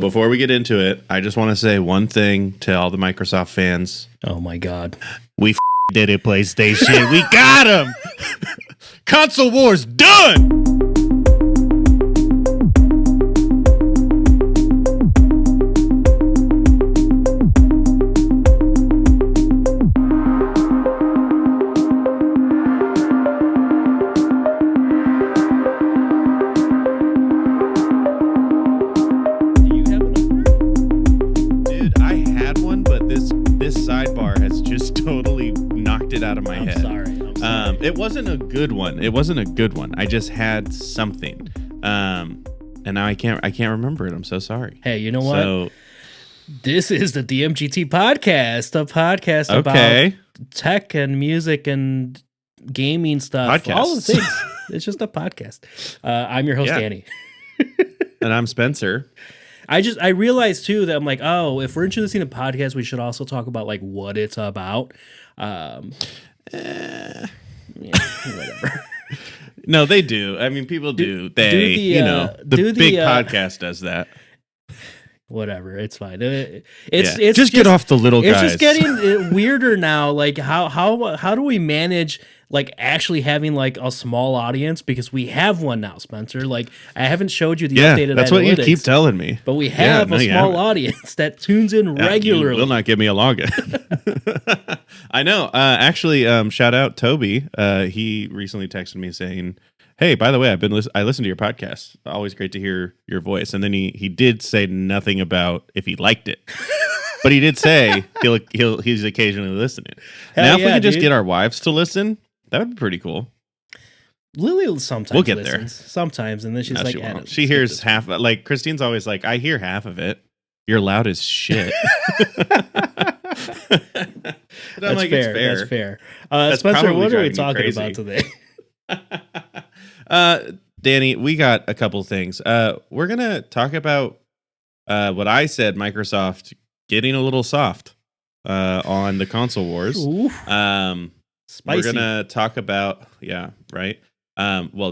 Before we get into it, I just want to say one thing to all the Microsoft fans. Oh my God. We did it, PlayStation. We got him. Console wars done. Out of my head. I'm sorry. It wasn't a good one. I just had something. And now I can't remember it. I'm so sorry. Hey, you know what? This is the DMGT podcast, a podcast about tech and music and gaming stuff. Podcasts. All the things. It's just a podcast. I'm your host, Danny. And I'm Spencer. I realized too that I'm like, oh, if we're introducing a podcast, we should also talk about like what it's about. Yeah, whatever. No, they do. I mean, people do. The big podcast does that. Whatever, it's fine. It's just get off the little guys. It's just getting weirder now. Like how do we manage like actually having like a small audience, because we have one now, Spencer. Like I haven't showed you the updated that's analytics, what you keep telling me. But we have a small audience that tunes in regularly. You will not give me a login. I know. Actually, shout out Toby. He recently texted me saying, "Hey, by the way, I listened to your podcast. Always great to hear your voice." And then he did say nothing about if he liked it, but he did say he's occasionally listening. Now, if we could just get our wives to listen, that would be pretty cool. Lily sometimes we'll get listens, sometimes, and then she's like, she hears half. Like Christine's always like, I hear half of it. You're loud as shit. That's like, fair. That's fair. Spencer, what are we talking about today? Danny, we got a couple things. We're gonna talk about what I said, Microsoft getting a little soft on the console wars. Spicy. We're gonna talk about well,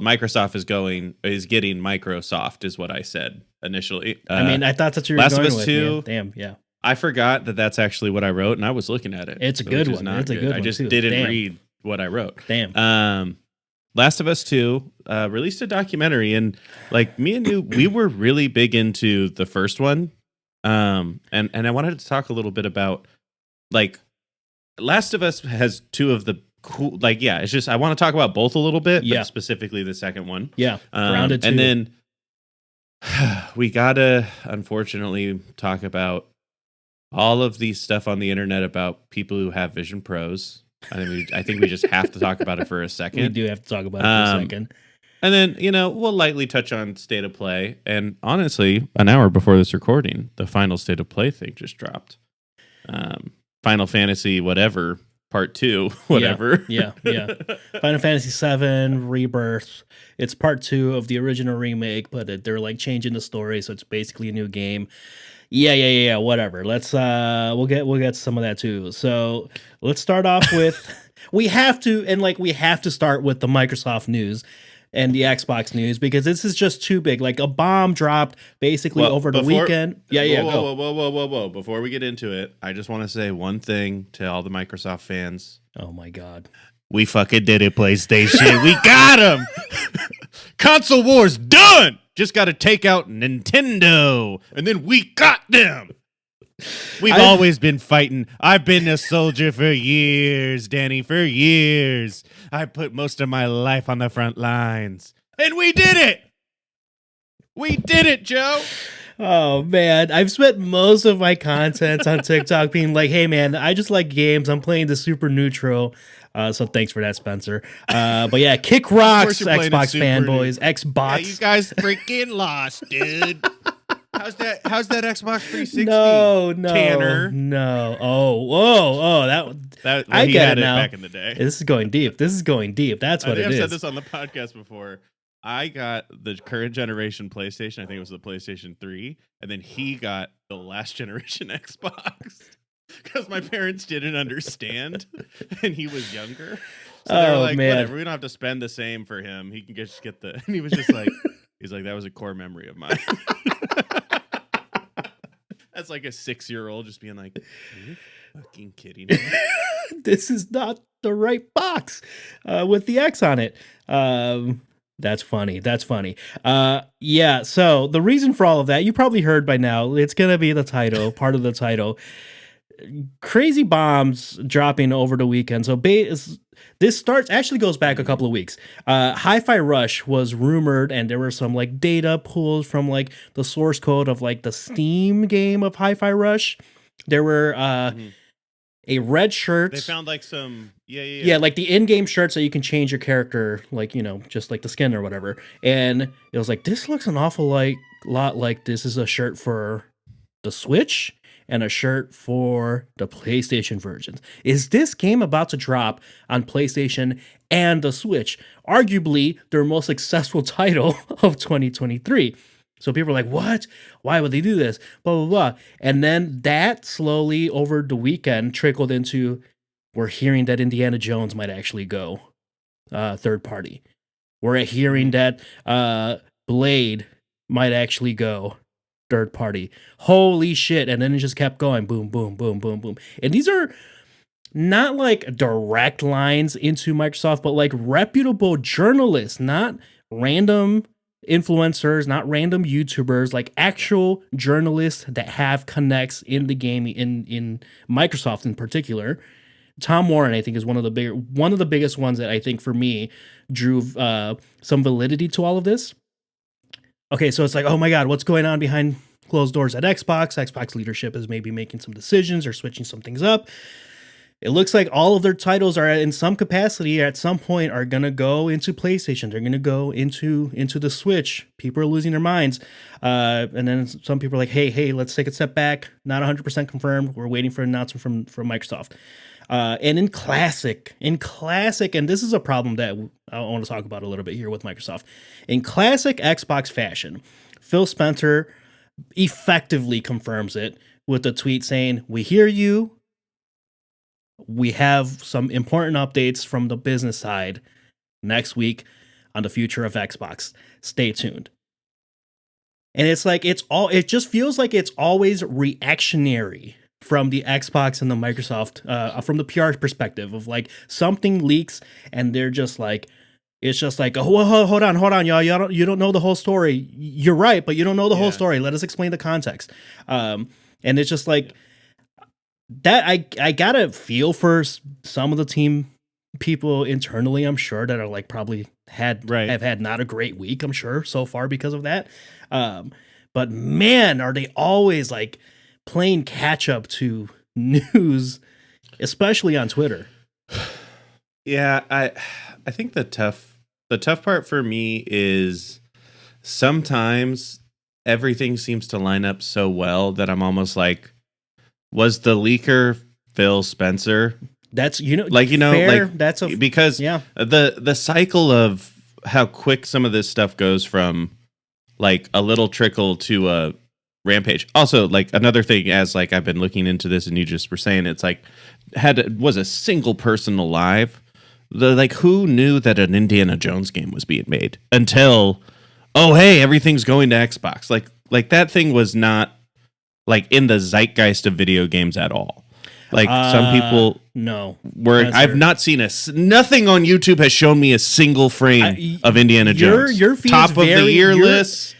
Microsoft is getting Microsoft is what I said initially. I thought that's what you were Last going of Us with. 2, Damn, yeah. I forgot that that's actually what I wrote, and I was looking at it. It's a good one. It's a good one. I just didn't read what I wrote. Damn. Last of Us 2 released a documentary, and like me and you, we were really big into the first one. And I wanted to talk a little bit about like Last of Us has two of the cool, like, it's just I want to talk about both a little bit, but specifically the second one. Grounded too. And then we gotta unfortunately talk about all of these stuff on the internet about people who have Vision Pros. I think we just have to talk about it for a second. We do have to talk about it for a second. And then, we'll lightly touch on State of Play. And honestly, an hour before this recording, the final State of Play thing just dropped. Final Fantasy whatever, part 2, whatever. Yeah. Final Fantasy 7 Rebirth. It's part 2 of the original remake, but they're like changing the story, so it's basically a new game. Yeah. Whatever. Let's we'll get to some of that too. So let's start off with we have to start with the Microsoft news and the Xbox news, because this is just too big. Like a bomb dropped basically over the weekend. Whoa. Before we get into it, I just want to say one thing to all the Microsoft fans. Oh my God. We fucking did it, PlayStation. We got him. Console wars done. Just got to take out Nintendo, and then we got them. We've always been fighting. I've been a soldier for years, Danny, for years. I put most of my life on the front lines, and we did it. We did it, Joe. Oh, man. I've spent most of my content on TikTok being like, hey, man, I just like games. I'm playing the super neutral. So thanks for that, Spencer. But yeah, kick rocks, Xbox fanboys. Xbox. Yeah, you guys freaking lost, dude. How's that Xbox 360? No, Tanner. No. Oh, that I get it now. Back in the day. This is going deep. That's what it is. I've said this on the podcast before. I got the current generation PlayStation. I think it was the PlayStation 3, and then he got the last generation Xbox. Because my parents didn't understand, and he was younger. So they were like, whatever, we don't have to spend the same for him. He can just get the... And he was just like, he's like, that was a core memory of mine. As like a 6-year-old just being like, are you fucking kidding me? This is not the right box with the X on it. That's funny. That's funny. Yeah, so the reason for all of that, you probably heard by now, it's going to be the title, part of the title. Crazy bombs dropping over the weekend. So this actually goes back a couple of weeks. Hi-Fi Rush was rumored, and there were some like data pulled from like the source code of like the Steam game of Hi-Fi Rush. There were a red shirt. They found like some yeah, like the in-game shirts that you can change your character, like, you know, just like the skin or whatever. And it was like, this looks an awful lot like this is a shirt for the Switch and a shirt for the PlayStation versions. Is this game about to drop on PlayStation and the Switch? Arguably their most successful title of 2023. So people are like, what? Why would they do this? Blah, blah, blah. And then that slowly over the weekend trickled into, we're hearing that Indiana Jones might actually go third party. We're hearing that Blade might actually go third party. Holy shit. And then it just kept going. Boom, boom, boom, boom, boom. And these are not like direct lines into Microsoft, but like reputable journalists, not random influencers, not random YouTubers, like actual journalists that have connects in the game, in Microsoft in particular. Tom Warren, I think, is one of the biggest ones that I think for me drew some validity to all of this. Okay, so it's like, oh my God, what's going on behind closed doors at Xbox? Xbox leadership is maybe making some decisions or switching some things up. It looks like all of their titles are in some capacity at some point are going to go into PlayStation. They're going to go into the Switch. People are losing their minds. And then some people are like, hey, let's take a step back. Not 100% confirmed. We're waiting for an announcement from Microsoft. And in classic, and this is a problem that I want to talk about a little bit here with Microsoft. In classic Xbox fashion, Phil Spencer effectively confirms it with a tweet saying, we hear you. We have some important updates from the business side next week on the future of Xbox. Stay tuned. And it's like, it just feels like it's always reactionary from the Xbox and the Microsoft, from the PR perspective of like something leaks and they're just like, it's just like, oh, hold on, y'all. You don't know the whole story. You're right, but you don't know the whole story. Let us explain the context. And it's just like, that I gotta feel for some of the team people internally, I'm sure, that are like probably have had not a great week, I'm sure, so far because of that. But man, are they always like playing catch up to news, especially on Twitter. Yeah, I think the tough part for me is sometimes everything seems to line up so well that I'm almost like, was the leaker Phil Spencer? That's fair. That's because the cycle of how quick some of this stuff goes from like a little trickle to a rampage. Also, like another thing, as like I've been looking into this, and you just were saying, it's like was a single person alive. Who knew that an Indiana Jones game was being made until, oh hey, everything's going to Xbox. Like that thing was not like in the zeitgeist of video games at all. Like some people I've not seen nothing on YouTube has shown me a single frame of Indiana Jones. Your feed top of the year list.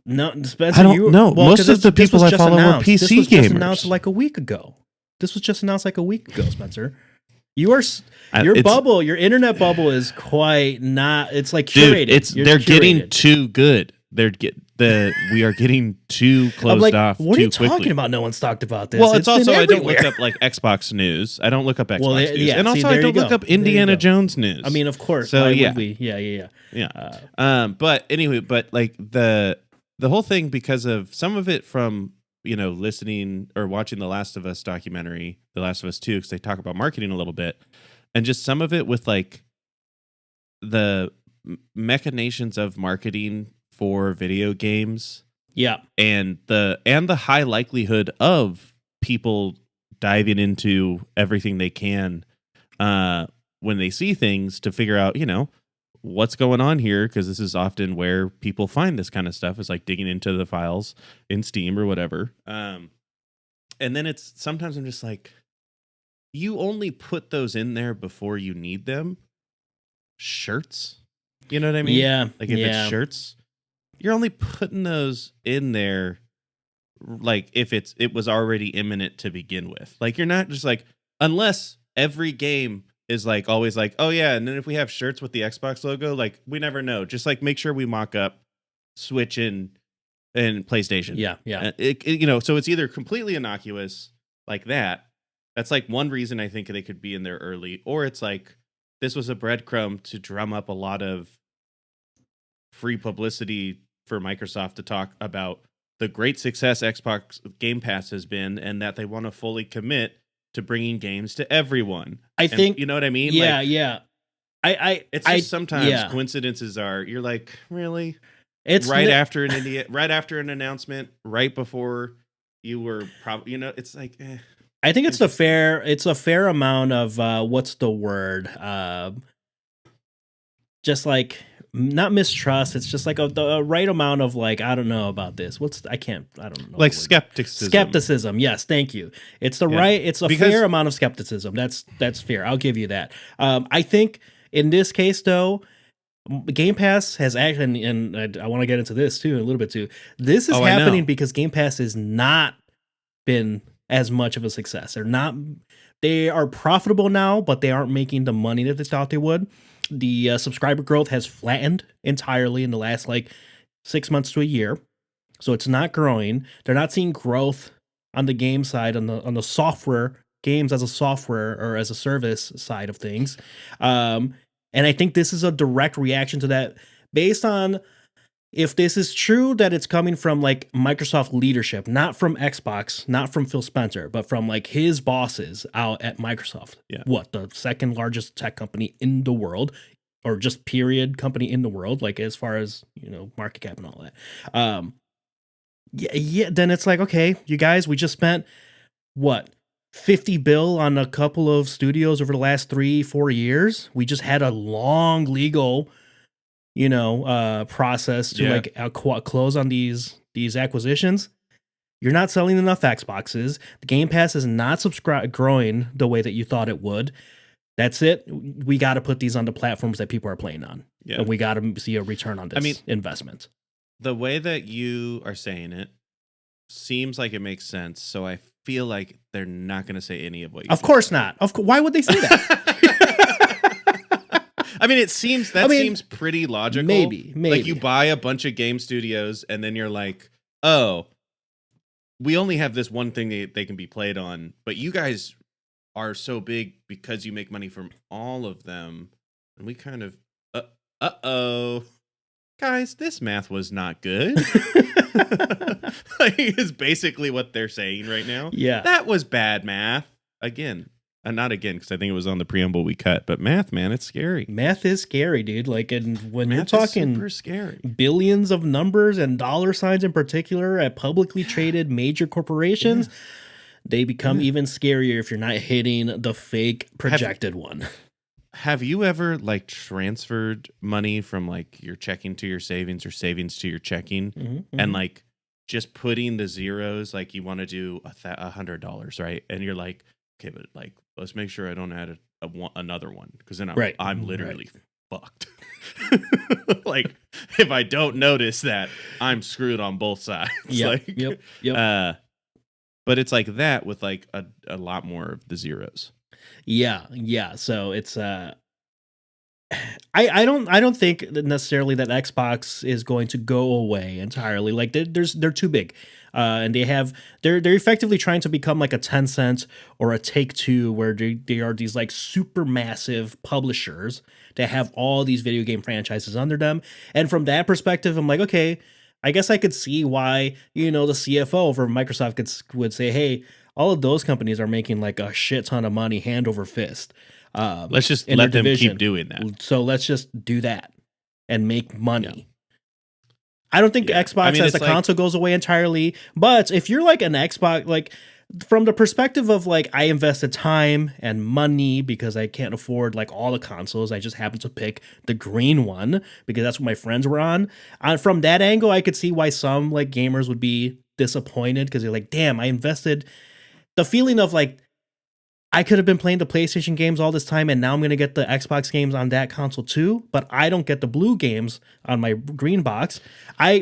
No, Spencer, I don't know. Most of the people I follow are PC this was gamers. Just announced like a week ago. Spencer. Your bubble, your internet bubble is quite not. It's like curated. Dude, they're getting too good. We are getting too closed off. What are you quickly. talking about? No one's talked about this. Well, it's also I don't look up like Xbox news. I don't look up Xbox news, and also I don't look up Indiana Jones news. I mean, of course. So yeah, yeah. But anyway, like the whole thing, because of some of it from listening or watching the Last of Us documentary, The Last of Us 2, because they talk about marketing a little bit, and just some of it with like the machinations of marketing for video games, and the high likelihood of people diving into everything they can when they see things to figure out what's going on here, because this is often where people find this kind of stuff, is like digging into the files in Steam or whatever. And then it's sometimes I'm just like, you only put those in there before you need them. Shirts, you know what I mean? Yeah. Like if it's shirts, you're only putting those in there like if it was already imminent to begin with. Like you're not just like, unless every game is like always like, oh yeah, and then if we have shirts with the Xbox logo, like we never know. Just like make sure we mock up Switch and PlayStation. Yeah. So it's either completely innocuous like that. That's like one reason I think they could be in there early, or it's like this was a breadcrumb to drum up a lot of free publicity for Microsoft to talk about the great success Xbox Game Pass has been, and that they want to fully commit to bringing games to everyone. I think, you know what I mean? Yeah, like, yeah. It's just sometimes coincidences are, you're like, really? It's after an announcement, right before you were probably, it's like, I think it's a fair amount of what's the word? Just like not mistrust. It's just like the right amount of like, I don't know about this. I don't know. Like skepticism. Skepticism. Yes. Thank you. It's fair amount of skepticism. That's fair. I'll give you that. I think in this case though, Game Pass has actually, and I want to get into this too, a little bit too. This is happening because Game Pass has not been as much of a success. They are profitable now, but they aren't making the money that they thought they would. The subscriber growth has flattened entirely in the last 6 months to a year. So it's not growing. They're not seeing growth on the game side, on the software, games as a software or as a service side of things. And I think this is a direct reaction to that, based on if this is true that it's coming from Microsoft leadership, not from Xbox, not from Phil Spencer, but from his bosses out at Microsoft. Yeah. What, the second largest tech company in the world, or just period company in the world, as far as, market cap and all that. Then it's like, okay, you guys, we just spent what, $50 billion on a couple of studios over the last 3-4 years. We just had a long legal process to close on these acquisitions. You're not selling enough Xboxes. The Game Pass is not growing the way that you thought it would. That's it. We got to put these on the platforms that people are playing on. Yeah. And we got to see a return on this investment. The way that you are saying it seems like it makes sense. So I feel like they're not going to say any of what you Of course not. Why would they say that? I mean, seems pretty logical. Maybe. Like you buy a bunch of game studios and then you're like, oh, we only have this one thing they can be played on, but you guys are so big because you make money from all of them. And we kind of, guys, this math was not good. Is basically what they're saying right now. Yeah. That was bad math. Again. Not again, because I think it was on the preamble we cut. But math, man, it's scary. Math is scary, dude. And when math you're talking super scary, billions of numbers and dollar signs in particular at publicly traded major corporations, they become even scarier if you're not hitting the fake projected one. Have you ever transferred money from your checking to your savings or savings to your checking, and just putting the zeros, you want to do $100, right? And you're like, okay, but let's make sure I don't add another one, because then I'm literally fucked. If I don't notice that, I'm screwed on both sides. Yep. But it's like that with a lot more of the zeros. Yeah. So it's I don't think necessarily that Xbox is going to go away entirely. They're too big. And they're effectively trying to become a Tencent or a Take-Two, where they are these super massive publishers that have all these video game franchises under them. And from that perspective, I'm like, okay, I guess I could see why, the CFO over Microsoft would say, hey, all of those companies are making a shit ton of money hand over fist. Let's just let them keep doing that. So let's just do that and make money. Yeah. I don't think Xbox as the console goes away entirely, but if you're an Xbox, from the perspective of like I invested time and money because I can't afford like all the consoles. I just happened to pick the green one because that's what my friends were on. From that angle, I could see why some like gamers would be disappointed because they're like, damn, I invested. The feeling of like I could have been playing the PlayStation games all this time and now I'm going to get the Xbox games on that console too, but I don't get the blue games on my green box.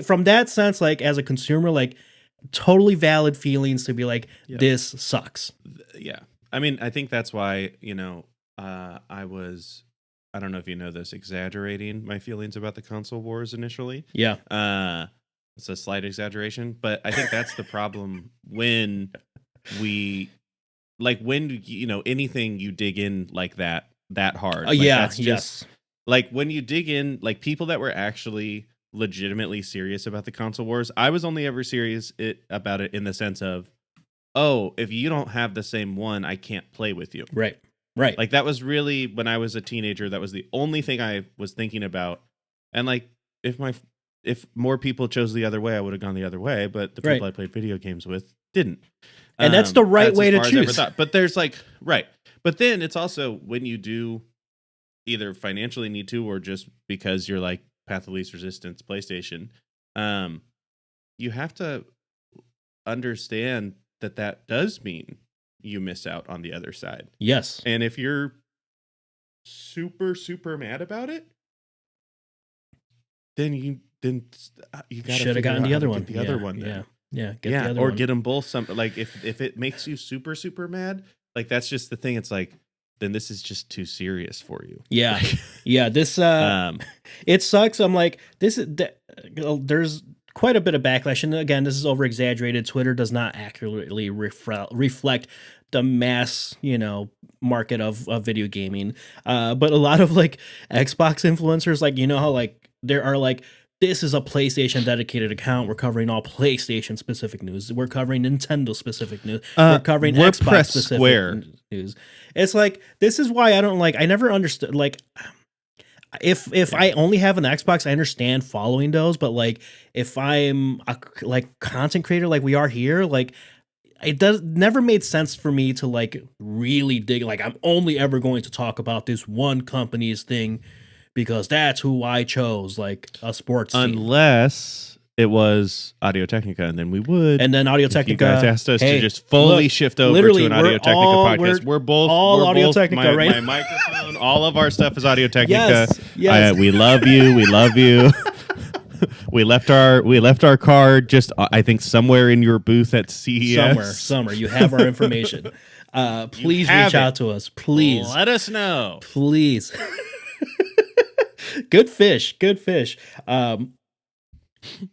From that sense, like as a consumer, like totally valid feelings to be like, this sucks. Yeah. I mean, I think that's why, I don't know if you know this, exaggerating my feelings about the console wars initially. Yeah. It's a slight exaggeration, but I think that's the problem when anything you dig in like that hard. Like, that's just, like when you dig in, like people that were actually legitimately serious about the console wars. I was only ever serious about it in the sense of, oh, if you don't have the same one, I can't play with you. Right. Like that was really when I was a teenager. That was the only thing I was thinking about. And like, if more people chose the other way, I would have gone the other way. But the people I played video games with didn't. And that's the right way to choose. But there's like, right. But then it's also when you do either financially need to, or just because you're like path of least resistance PlayStation, you have to understand that does mean you miss out on the other side. Yes. And if you're super, super mad about it, then you gotta should have gotten the other one. The other one. Then. Yeah. Get the other or one. get them both. Like if it makes you super, super mad, like that's just the thing. It's like, then this is just too serious for you. Yeah. Yeah. This, it sucks. I'm like, there's quite a bit of backlash. And again, this is over exaggerated. Twitter does not accurately reflect the mass, market of video gaming. But a lot of like Xbox influencers, like, how like there are like, this is a PlayStation dedicated account. We're covering all PlayStation specific news. We're covering Nintendo specific news. We're covering Xbox specific news. It's like, this is why I never understood, like, if I only have an Xbox, I understand following those, but like if I'm a like content creator like we are here, like it never made sense for me to like really dig, like I'm only ever going to talk about this one company's thing because that's who I chose, like a sports team. Unless it was Audio Technica, and then we would. And then Audio Technica, you guys asked us to just fully shift over to an Audio Technica podcast. We're both Audio Technica, right? My microphone, all of our stuff is Audio Technica. Yes. We love you. We love you. We left our card just, I think, somewhere in your booth at CES. Somewhere. You have our information. Please reach out to us. Please let us know. Please. Good fish.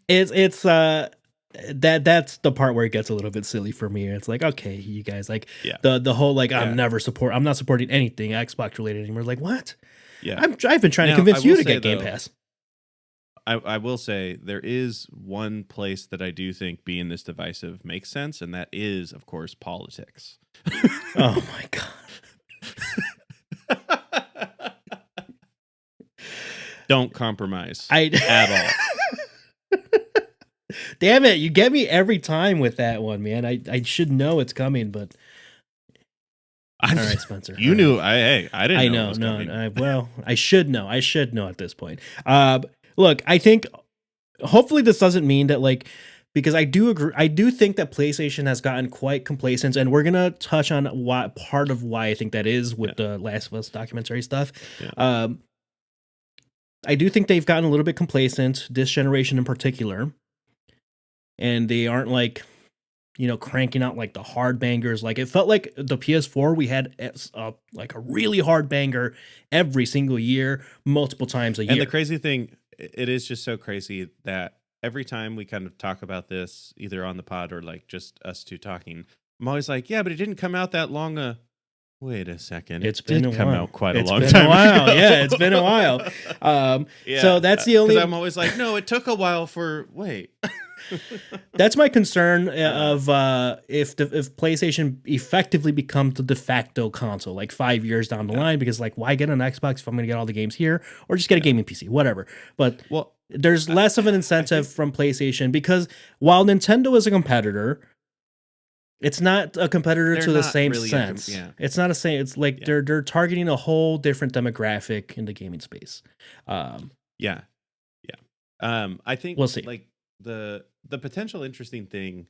It's that's the part where it gets a little bit silly for me. It's like, okay, you guys, like the whole like I'm not supporting anything Xbox related anymore. Like, what? Yeah, I've been trying to convince you to get Game Pass. I will say there is one place that I do think being this divisive makes sense, and that is, of course, politics. Oh my god. Don't compromise at all. Damn it, you get me every time with that one, man. I should know it's coming, but all right, Spencer. You knew. I didn't know. I should know. I should know at this point. Look, I think hopefully this doesn't mean that like, because I do agree. I do think that PlayStation has gotten quite complacent, and we're gonna touch on part of why I think that is with the Last of Us documentary stuff. Yeah. I do think they've gotten a little bit complacent, this generation in particular, and they aren't like, cranking out like the hard bangers. Like it felt like the PS4, we had like a really hard banger every single year, multiple times a year. And the crazy thing, it is just so crazy that every time we kind of talk about this, either on the pod or like just us two talking, I'm always like, yeah, but it didn't come out that long. Wait a second. It's been a while. Come out quite a long time. It's been a while. Yeah, it's been a while. So that's the only. Because I'm always like, no, it took a while for. Wait. That's my concern of if PlayStation effectively becomes the de facto console like 5 years down the line, because like why get an Xbox if I'm going to get all the games here, or just get a gaming PC, whatever. But there's less of an incentive from PlayStation, because while Nintendo is a competitor, It's not a competitor They're to the not same really sense. yeah. It's not a same. It's like Yeah. they're targeting a whole different demographic in the gaming space. Yeah. I think We'll see. like the potential interesting thing,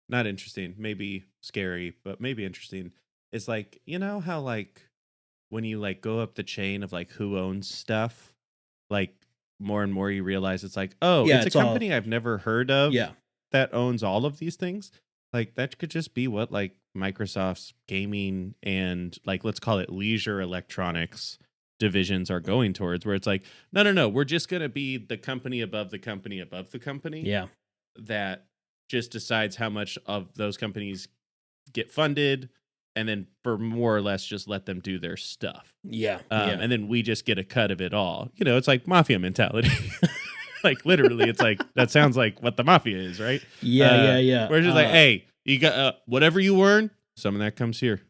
not interesting, maybe scary, but maybe interesting, is like, you know how like when you like go up the chain of like who owns stuff, like more and more you realize it's like, oh, Yeah, it's a it's all company I've never heard of yeah. that owns all of these things. Like that could just be what like Microsoft's gaming and like let's call it leisure electronics divisions are going towards, where it's like, no, we're just gonna be the company above the company above the company Yeah. that just decides how much of those companies get funded, and then for more or less just let them do their stuff. Yeah. And then we just get a cut of it all. You know, it's like mafia mentality. Like literally, it's like that sounds like what the mafia is, right? Yeah. We're just like, hey, you got whatever you earn, some of that comes here,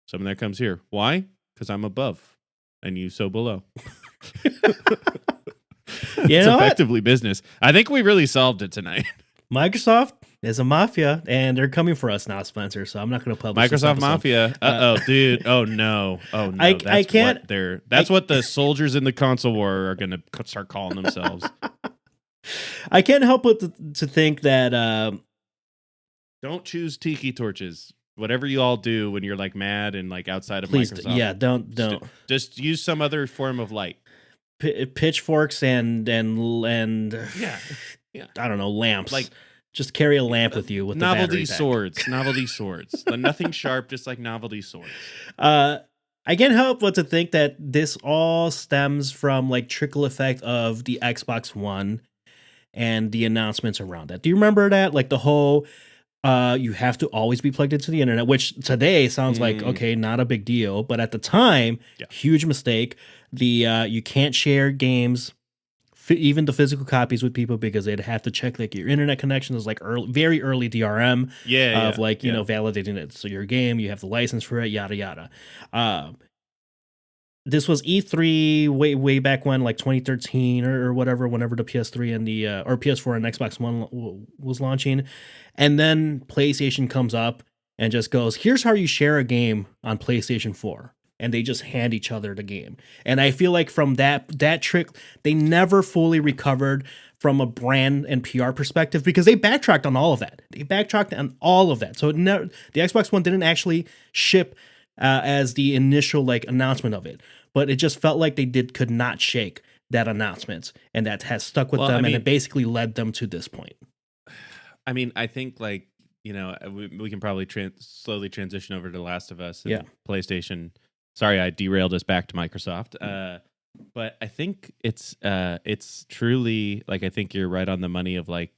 some of that comes here. Why? Because I'm above, and you so below. It's effectively business. I think we really solved it tonight. Microsoft is a mafia, and they're coming for us now, Spencer. So I'm not going to publish this Microsoft episode. Mafia. Dude. Oh no. I can't. That's what the soldiers in the console war are going to start calling themselves. I can't help but to think that. Don't choose tiki torches. Whatever you all do when you're like mad and like outside of Please, Microsoft. yeah, don't. Just use some other form of light. Pitchforks and yeah. I don't know, lamps. Like just carry a lamp with you with novelty the swords. Novelty swords. Nothing sharp, just like novelty swords. I can't help but to think that this all stems from like trickle effect of the Xbox One and the announcements around that. Do you remember that? Like the whole you have to always be plugged into the internet, which today sounds like okay, not a big deal, but at the time, huge mistake. The you can't share games, even the physical copies, with people because they'd have to check like your internet connection is like very early DRM of you know validating it. So your game, you have the license for it, yada yada. This was E3 way back when, like 2013 or whatever, whenever the PS3 and the or PS4 and Xbox One was launching, and then PlayStation comes up and just goes, "Here's how you share a game on PlayStation 4," and they just hand each other the game. And I feel like from that trick, they never fully recovered from a brand and PR perspective because they backtracked on all of that. So the Xbox One didn't actually ship as the initial like announcement of it. But it just felt like they could not shake that announcement, and that has stuck with them, and it basically led them to this point. I mean, I think like, you know, we can probably slowly transition over to Last of Us and PlayStation. Sorry, I derailed us back to Microsoft. But I think it's truly like, I think you're right on the money of like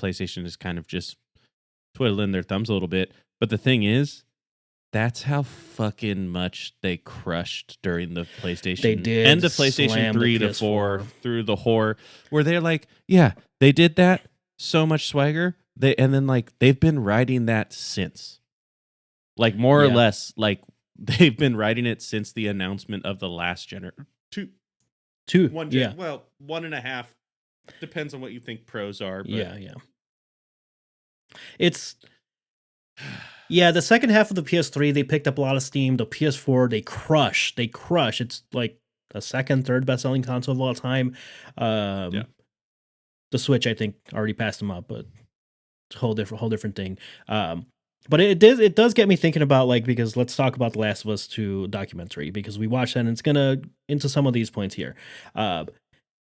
PlayStation is kind of just twiddling their thumbs a little bit. But the thing is, that's how fucking much they crushed during the PlayStation. They did. And the PlayStation 3 to 4 through the horror, where they're like, yeah, they did that. So much swagger. And then like they've been riding that since. Like more or less, like they've been riding it since the announcement of the last generation. Well, 1.5. Depends on what you think pros are. But. Yeah. It's... Yeah, the second half of the PS3, they picked up a lot of steam. The PS4, they crush. It's like the second, third best-selling console of all time. The Switch, I think, already passed them up, but it's a whole different thing. But it does get me thinking about, like, because let's talk about The Last of Us 2 documentary, because we watched that, and it's gonna into some of these points here. I'm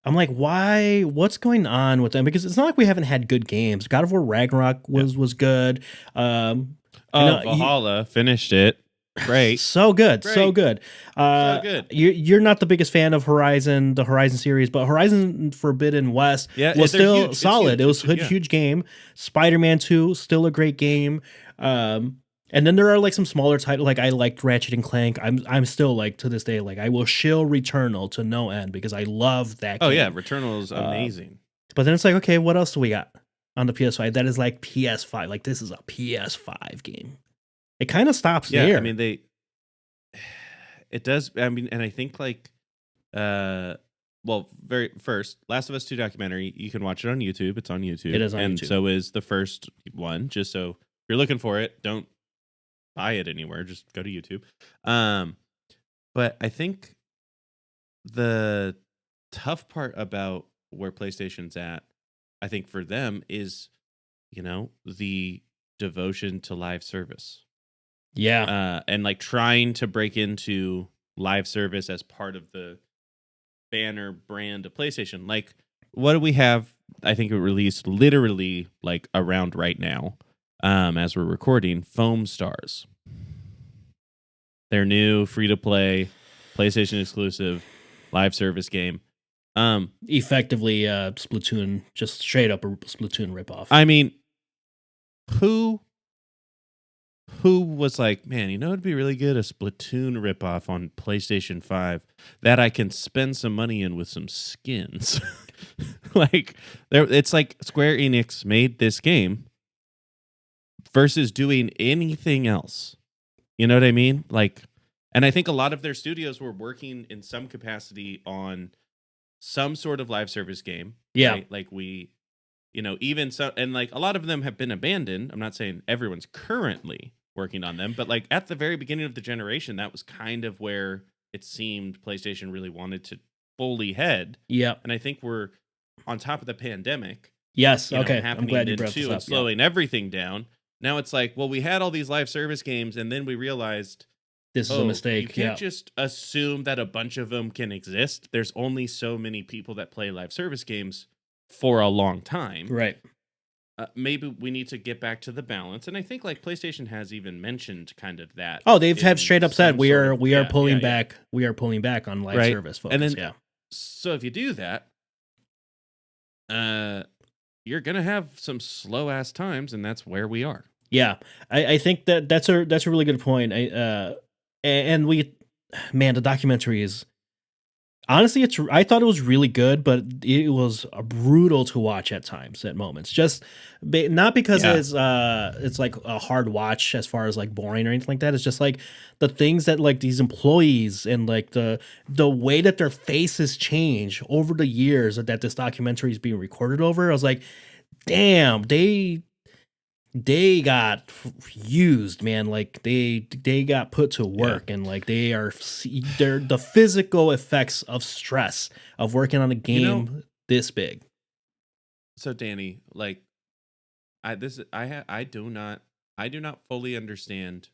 like, why? What's going on with them? Because it's not like we haven't had good games. God of War Ragnarok was good. Valhalla finished it. Great. So good. So good. You're not the biggest fan of the Horizon series, but Horizon Forbidden West was still huge. Solid. It was a huge game. Spider-Man 2, still a great game. And then there are like some smaller titles, like I liked Ratchet and Clank. I'm still like to this day, like I will shill Returnal to no end because I love that game. Oh yeah, Returnal is amazing. But then it's like, okay, what else do we got on the PS5 that is like PS5? Like this is a PS5 game. It kind of stops there. I mean it does. I mean, and I think like very first Last of Us 2 documentary, you can watch it on YouTube. It's on YouTube. It is on YouTube. And so is the first one. Just so if you're looking for it, don't buy it anywhere. Just go to YouTube. But I think the tough part about where PlayStation's at, I think for them is, the devotion to live service. Yeah. And like trying to break into live service as part of the banner brand of PlayStation. Like, what do we have? I think it released literally like around right now, as we're recording, Foamstars. Their new free-to-play, PlayStation exclusive, live service game. Effectively, Splatoon, just straight up a Splatoon ripoff. I mean, who was like, man, it'd be really good, a Splatoon ripoff on PlayStation 5 that I can spend some money in with some skins. Like, it's like Square Enix made this game versus doing anything else. You know what I mean? Like, and I think a lot of their studios were working in some capacity on some sort of live service game. Yeah. Right? Like even so, and like a lot of them have been abandoned. I'm not saying everyone's currently working on them, but like at the very beginning of the generation, that was kind of where it seemed PlayStation really wanted to fully head. Yeah. And I think we're on top of the pandemic. Yes. Okay. I'm glad you then brought this too, up. and slowing everything down. Now it's like, well, we had all these live service games, and then we realized this is a mistake. You can't just assume that a bunch of them can exist. There's only so many people that play live service games for a long time. Right. Maybe we need to get back to the balance, and I think like PlayStation has even mentioned kind of that. Oh, they've have straight up said we are pulling back. Yeah. We are pulling back on live service focus. And then, so if you do that, you're gonna have some slow ass times, and that's where we are. Yeah, I think that's a really good point. The documentary is honestly, I thought it was really good, but it was brutal to watch at times, at moments. Just not because it's like a hard watch as far as like boring or anything like that. It's just like the things that like these employees and like the way that their faces change over the years that this documentary is being recorded over. I was like, damn, they got used, man. Like they got put to work, and like they're the physical effects of stress of working on a game this big. So Danny, like I do not fully understand,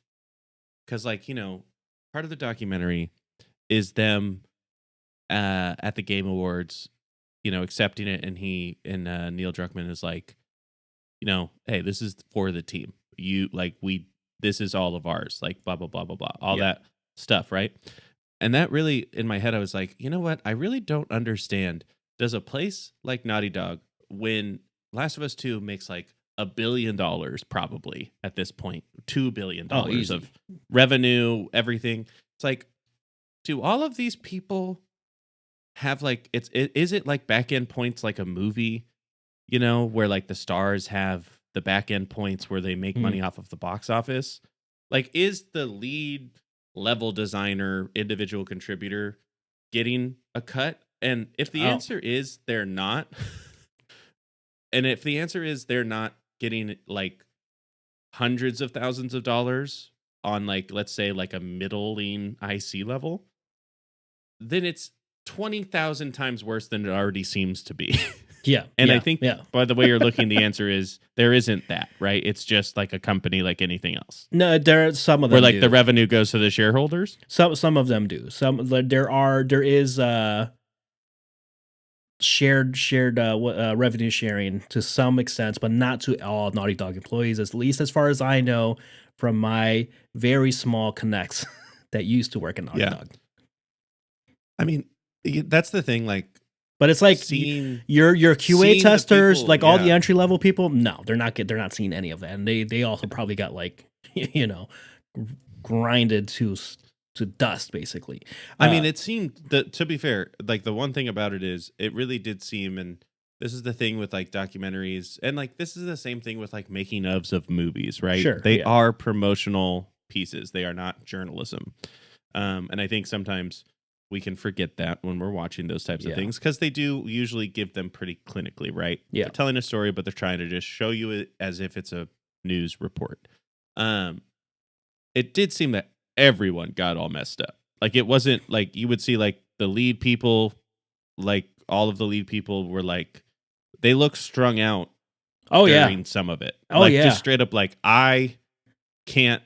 because like part of the documentary is them at the Game Awards, accepting it, and Neil Druckmann is like, hey, this is for the team. This is all of ours, like blah, blah, blah, blah, blah, all that stuff, right? And that really, in my head, I was like, you know what? I really don't understand. Does a place like Naughty Dog, when Last of Us 2 makes like $1 billion probably at this point, $2 billion of revenue, everything. It's like, do all of these people have like, is it like back end points like a movie? Where like the stars have the back end points where they make money off of the box office. Like, is the lead level designer, individual contributor getting a cut? And if the answer is they're not, and if the answer is they're not getting like hundreds of thousands of dollars on like, let's say like a middling IC level, then it's 20,000 times worse than it already seems to be. Yeah. And I think by the way you're looking, the answer is there isn't that, right? It's just like a company like anything else. No, there are some of them where like the revenue goes to the shareholders. Some of them do. There is shared revenue sharing to some extent, but not to all Naughty Dog employees, at least as far as I know from my very small connects that used to work at Naughty Dog. I mean, that's the thing, like. But it's like your QA testers, people, like all the entry level people. No, they're not seeing any of that, and they also probably got like grinded to dust basically. I mean, it seemed that, to be fair, like the one thing about it is it really did seem, and this is the thing with like documentaries, and like this is the same thing with like making ofs of movies, right? Sure, they are promotional pieces; they are not journalism, and I think sometimes we can forget that when we're watching those types of things, because they do usually give them pretty clinically, right? Yeah. They're telling a story, but they're trying to just show you it as if it's a news report. And it did seem that everyone got all messed up. Like it wasn't like you would see like the lead people, like all of the lead people were like they looked strung out during some of it. Oh like yeah. just straight up like I can't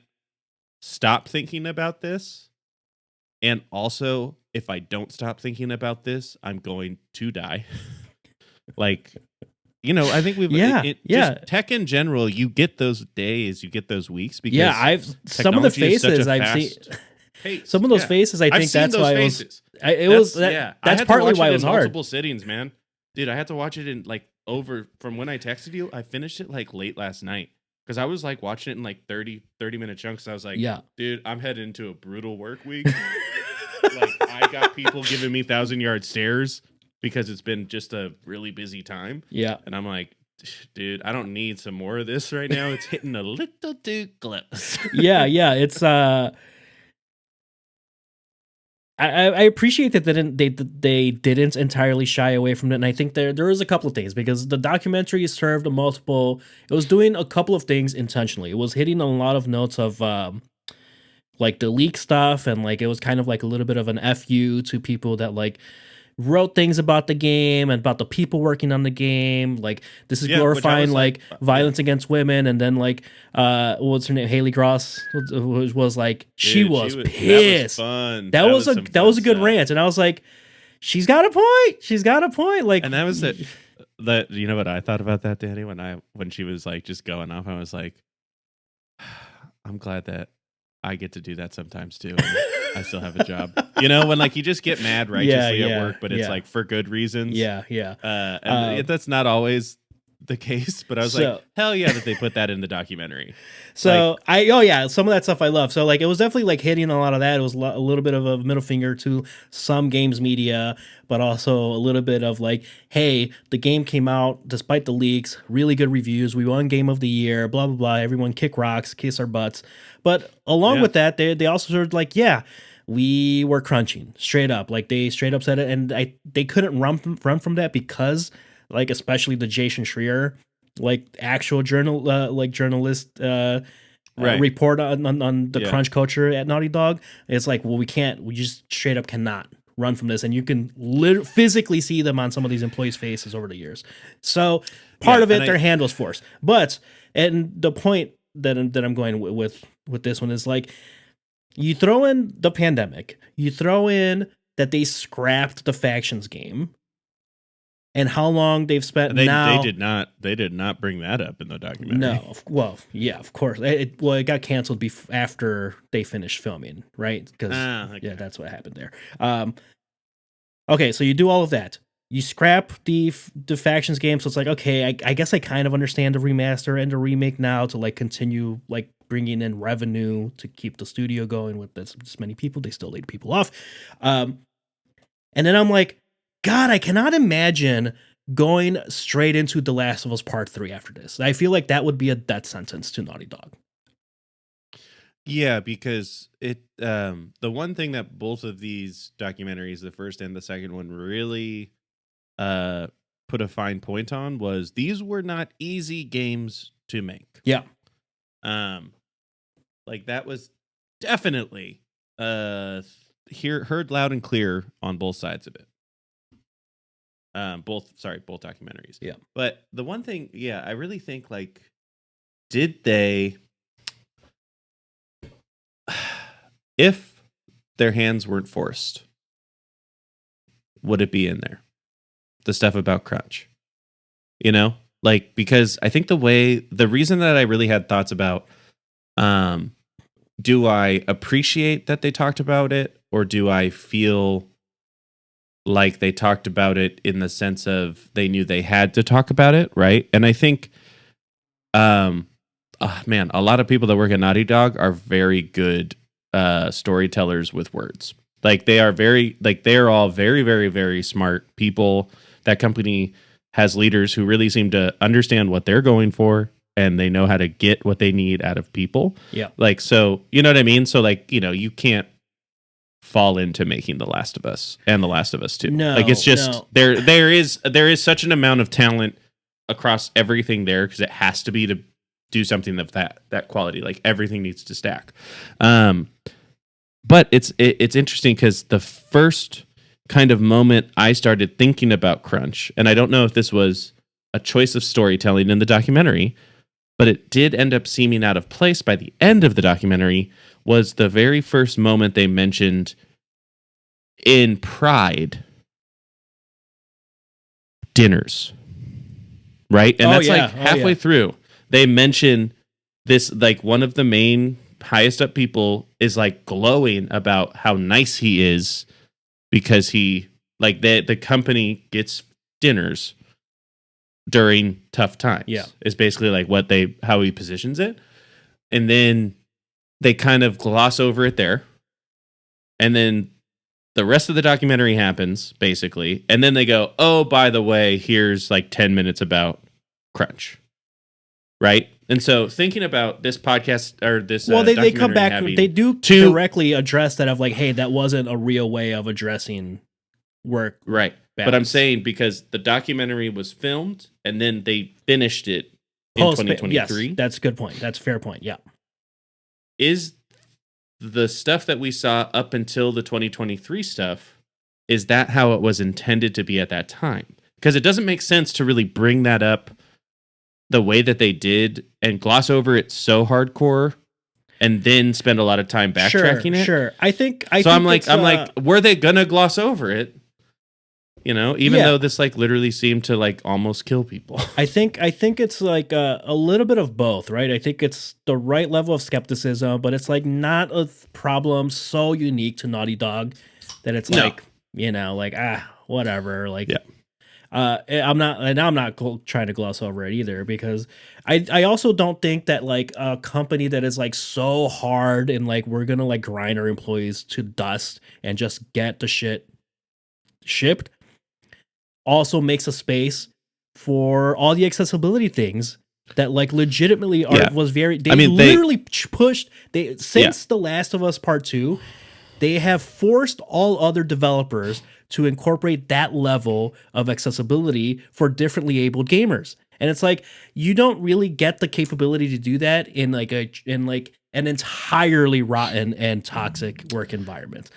stop thinking about this. And also, if I don't stop thinking about this, I'm going to die. Like, you know, I think we've just tech in general, you get those days, you get those weeks because some of the faces I've seen some of those faces I think that's why that's partly why it was hard. Multiple sittings, man. Dude, I had to watch it in like over from when I texted you, I finished it like late last night. Because I was like watching it in like 30-minute chunks. I was like, dude, I'm heading into a brutal work week. Like I got people giving me 1,000-yard stares because it's been just a really busy time. Yeah. And I'm like, dude, I don't need some more of this right now. It's hitting a little too close. Yeah. It's I appreciate that they didn't entirely shy away from it, and I think there is a couple of things because the documentary served a multiple. It was doing a couple of things intentionally. It was hitting a lot of notes of like the leak stuff, and like it was kind of like a little bit of an FU to people that like wrote things about the game and about the people working on the game. Like this is glorifying like violence against women, and then like what's her name, Haley Gross was like she was pissed. That was a good rant, and I was like, she's got a point. Like, and that was it. That you know what I thought about that, Danny, when she was like just going off, I was like, I'm glad that I get to do that sometimes too. I still have a job. You know, when like you just get mad righteously at work, but it's like for good reasons. And that's not always the case, but I was like, hell yeah, that they put that in the documentary. So some of that stuff I love. So like it was definitely like hitting a lot of that. It was a little bit of a middle finger to some games media, but also a little bit of like, hey, the game came out despite the leaks, really good reviews. We won Game of the Year, blah blah blah. Everyone kick rocks, kiss our butts. But along with that, they also sort of like, we were crunching straight up. Like they straight up said it, and they couldn't run from that because like especially the Jason Schreier, like actual journalist report on the crunch culture at Naughty Dog. It's like, well, we just straight up cannot run from this, and you can physically see them on some of these employees' faces over the years. So part of it, their hand was forced. But and the point that I'm going with this one is like, you throw in the pandemic, you throw in that they scrapped the factions game, and how long they've spent. They did not bring that up in the documentary. No, of course. It got canceled after they finished filming, right? Because that's what happened there. Okay, so you do all of that. You scrap the factions game, so it's like, okay, I guess I kind of understand the remaster and the remake now to like continue like bringing in revenue to keep the studio going with this many people. They still laid people off, and then I'm like, God, I cannot imagine going straight into The Last of Us Part 3 after this. I feel like that would be a death sentence to Naughty Dog. Yeah, because it the one thing that both of these documentaries, the first and the second one, really put a fine point on was these were not easy games to make. Yeah. Like that was definitely heard loud and clear on both sides of it. Both documentaries. Yeah. But the one thing, I really think like, did they, if their hands weren't forced, would it be in there? The stuff about crunch, you know, like, because I think the reason that I really had thoughts about, do I appreciate that they talked about it, or do I feel like they talked about it in the sense of they knew they had to talk about it, right? And I think, man, a lot of people that work at Naughty Dog are very good storytellers with words. Like they are all very, very, very smart people. That company has leaders who really seem to understand what they're going for, and they know how to get what they need out of people. Yeah. Like, so, you know what I mean? So like, you know, you can't fall into making The Last of Us and The Last of Us 2. No, like it's just there is such an amount of talent across everything there, because it has to be do something of that quality. Like everything needs to stack. But it's interesting because the first kind of moment I started thinking about crunch, and I don't know if this was a choice of storytelling in the documentary, but it did end up seeming out of place by the end of the documentary, was the very first moment they mentioned in Pride dinners. Right? And that's like halfway through. They mention this, like one of the main highest up people is like glowing about how nice he is because he, like the company gets dinners during tough times. Yeah. Is basically like how he positions it. And then they kind of gloss over it there. And then the rest of the documentary happens, basically. And then they go, oh, by the way, here's like 10 minutes about crunch. Right? And so thinking about this podcast or this they come back, they do directly address that of like, hey, that wasn't a real way of addressing work. Right. balance. But I'm saying because the documentary was filmed and then they finished it in 2023. Yes, that's a good point. That's a fair point. Yeah. Is the stuff that we saw up until the 2023 stuff, is that how it was intended to be at that time? Because it doesn't make sense to really bring that up the way that they did and gloss over it so hardcore and then spend a lot of time backtracking it. Sure. I'm like, were they gonna gloss over it? You know, even though this like literally seemed to like almost kill people. I think it's like a little bit of both, right? I think it's the right level of skepticism, but it's like not a problem so unique to Naughty Dog that it's like, you know, like whatever. Like, I'm not trying to gloss over it either, because I also don't think that like a company that is like so hard and like we're gonna like grind our employees to dust and just get the shit shipped also makes a space for all the accessibility things that like legitimately was very. They literally pushed. Since The Last of Us Part 2, they have forced all other developers to incorporate that level of accessibility for differently abled gamers. And it's like, you don't really get the capability to do that in like an entirely rotten and toxic work environment.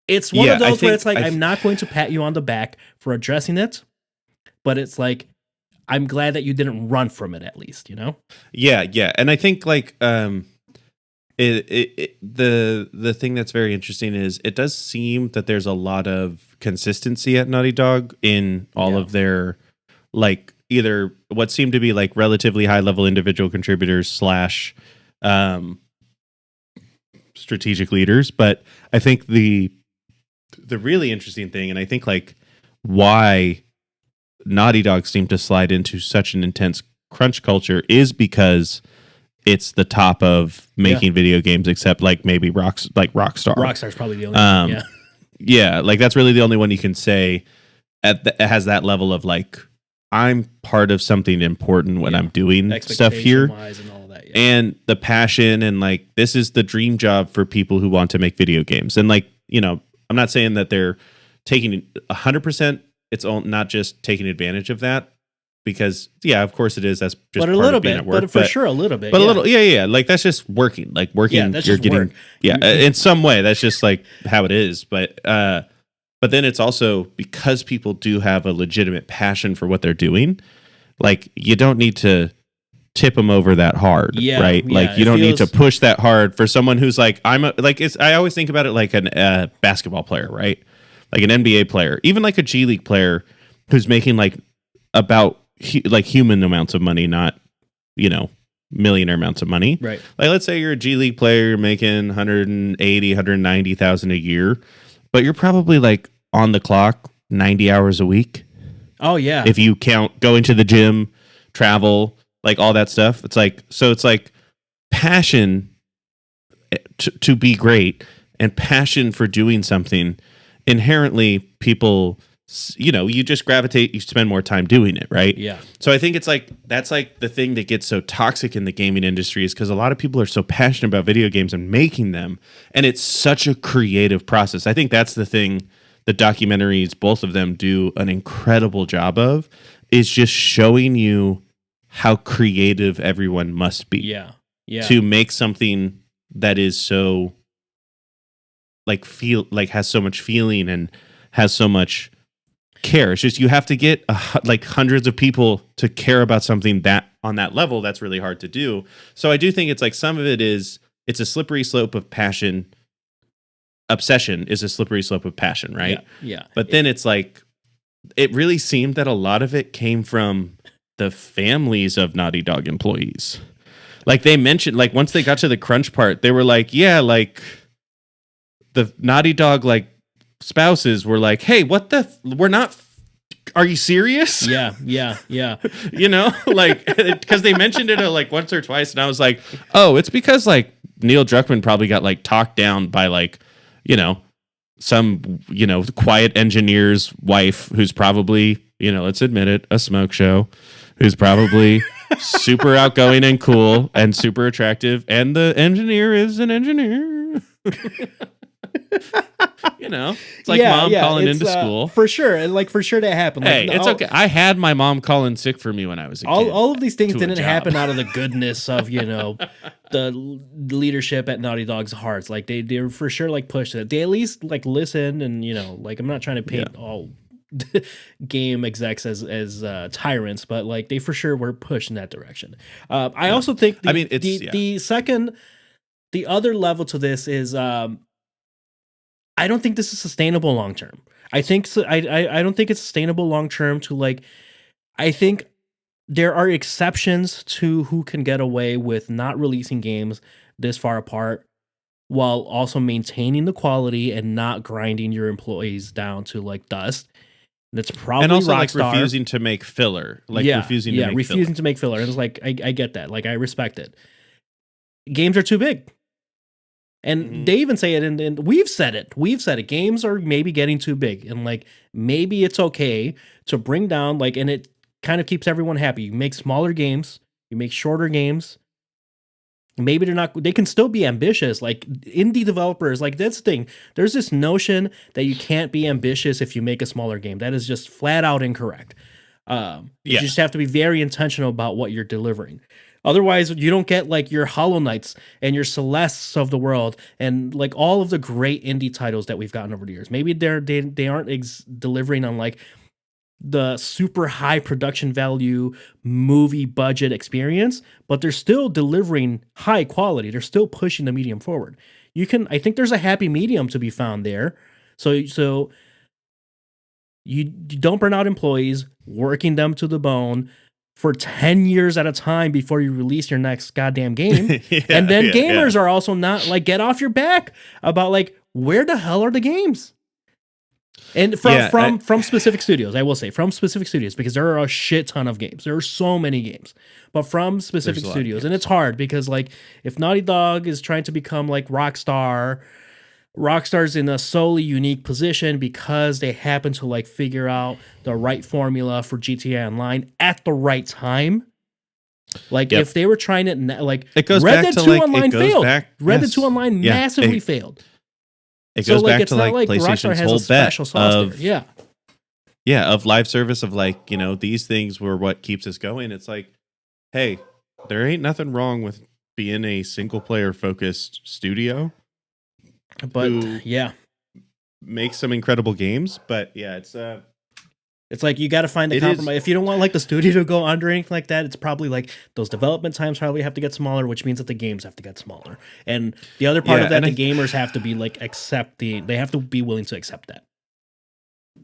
It's one of those where it's like, I'm not going to pat you on the back for addressing it, but it's like, I'm glad that you didn't run from it at least, you know? Yeah. And I think like the thing that's very interesting is it does seem that there's a lot of consistency at Naughty Dog in all of their like either what seem to be like relatively high level individual contributors / strategic leaders. But I think the really interesting thing, and I think like why Naughty Dog seem to slide into such an intense crunch culture is because it's the top of making video games, except like maybe Rockstar. Rockstar's probably the only one. Yeah, like that's really the only one you can say has that level of like, I'm part of something important when I'm doing stuff here. And all that, and the passion and like, this is the dream job for people who want to make video games. And like, you know, I'm not saying that they're taking 100%. It's not just taking advantage of that, because of course it is. That's just but a part little of being bit, at work, but for sure a little bit. But a little, like that's just working. Like working, that's you're just getting, work. In some way that's just like how it is. But then it's also because people do have a legitimate passion for what they're doing. Like you don't need to tip them over that hard, right? Like you don't need to push that hard for someone who's like, I always think about it like a basketball player, right? Like an NBA player, even like a G League player who's making like about like human amounts of money, not, millionaire amounts of money. Right. Like let's say you're a G League player, you're making 180, 190,000 a year, but you're probably like on the clock 90 hours a week. Oh yeah. If you count going to the gym, travel, like all that stuff. It's like passion to be great and passion for doing something. Inherently, people, you just gravitate, you spend more time doing it, right? Yeah. So I think it's like, that's like the thing that gets so toxic in the gaming industry is because a lot of people are so passionate about video games and making them. And it's such a creative process. I think that's the thing the documentaries, both of them, do an incredible job of, is just showing you how creative everyone must be. Yeah. To make something that is so like has so much feeling and has so much care. It's just you have to get like hundreds of people to care about something that on that level. That's really hard to do. So I do think it's like some of it is it's a slippery slope of passion. Obsession is a slippery slope of passion, right? Yeah. But then it's like it really seemed that a lot of it came from the families of Naughty Dog employees. Like they mentioned, like once they got to the crunch part, they were like, yeah, like the Naughty Dog like spouses were like, hey, we're not, are you serious? Yeah. You know, like, because they mentioned it like once or twice, and I was like, oh, it's because like Neil Druckmann probably got like talked down by like, you know, some, you know, quiet engineer's wife who's probably, you know, let's admit it, a smoke show, who's probably super outgoing and cool and super attractive, and the engineer is an engineer. You know, it's like mom calling into school. For sure. And like for sure that happened. Hey, like, it's okay. I had my mom calling sick for me when I was a kid. All of these things didn't happen out of the goodness of, you know, the leadership at Naughty Dog's hearts. Like they were for sure like pushed it. They at least like listen, and you know, like I'm not trying to paint all game execs as tyrants, but like they for sure were pushed in that direction. I also think the other level to this is I don't think this is sustainable long term. I think I don't think it's sustainable long term to like. I think there are exceptions to who can get away with not releasing games this far apart while also maintaining the quality and not grinding your employees down to like dust. That's probably and also Rockstar. like refusing to make filler, refusing to make filler. And it's like I get that, like I respect it. Games are too big. And they even say it, and we've said it. Games are maybe getting too big, and like maybe it's okay to bring down like, and it kind of keeps everyone happy. You make smaller games, you make shorter games. Maybe they can still be ambitious. Like indie developers, like that's the thing. There's this notion that you can't be ambitious if you make a smaller game. That is just flat out incorrect. You just have to be very intentional about what you're delivering. Otherwise, you don't get like your Hollow Knights and your Celestes of the world and like all of the great indie titles that we've gotten over the years. Maybe they aren't delivering on like the super high production value movie budget experience, but they're still delivering high quality. They're still pushing the medium forward. I think there's a happy medium to be found there. So you don't burn out employees, working them to the bone for 10 years at a time before you release your next goddamn game. And then gamers are also not like, get off your back about like, where the hell are the games? And from specific studios, I will say from specific studios, because there are a shit ton of games. There are so many games, but from specific studios. And it's hard because like if Naughty Dog is trying to become like Rockstar's in a solely unique position because they happen to like figure out the right formula for GTA Online at the right time. Like if they were trying to like it goes Red back Dead to 2 like Online failed. Red Dead 2 Online massively failed. It goes back to like Rockstar PlayStation's has whole a special sauce there. Of live service of like, you know, these things were what keeps us going. It's like, hey, there ain't nothing wrong with being a single player focused studio. But make some incredible games, but it's like you got to find the compromise. If you don't want like the studio to go under or anything like that, it's probably like those development times probably have to get smaller, which means that the games have to get smaller. And the other part of that, the gamers have to be like they have to be willing to accept that.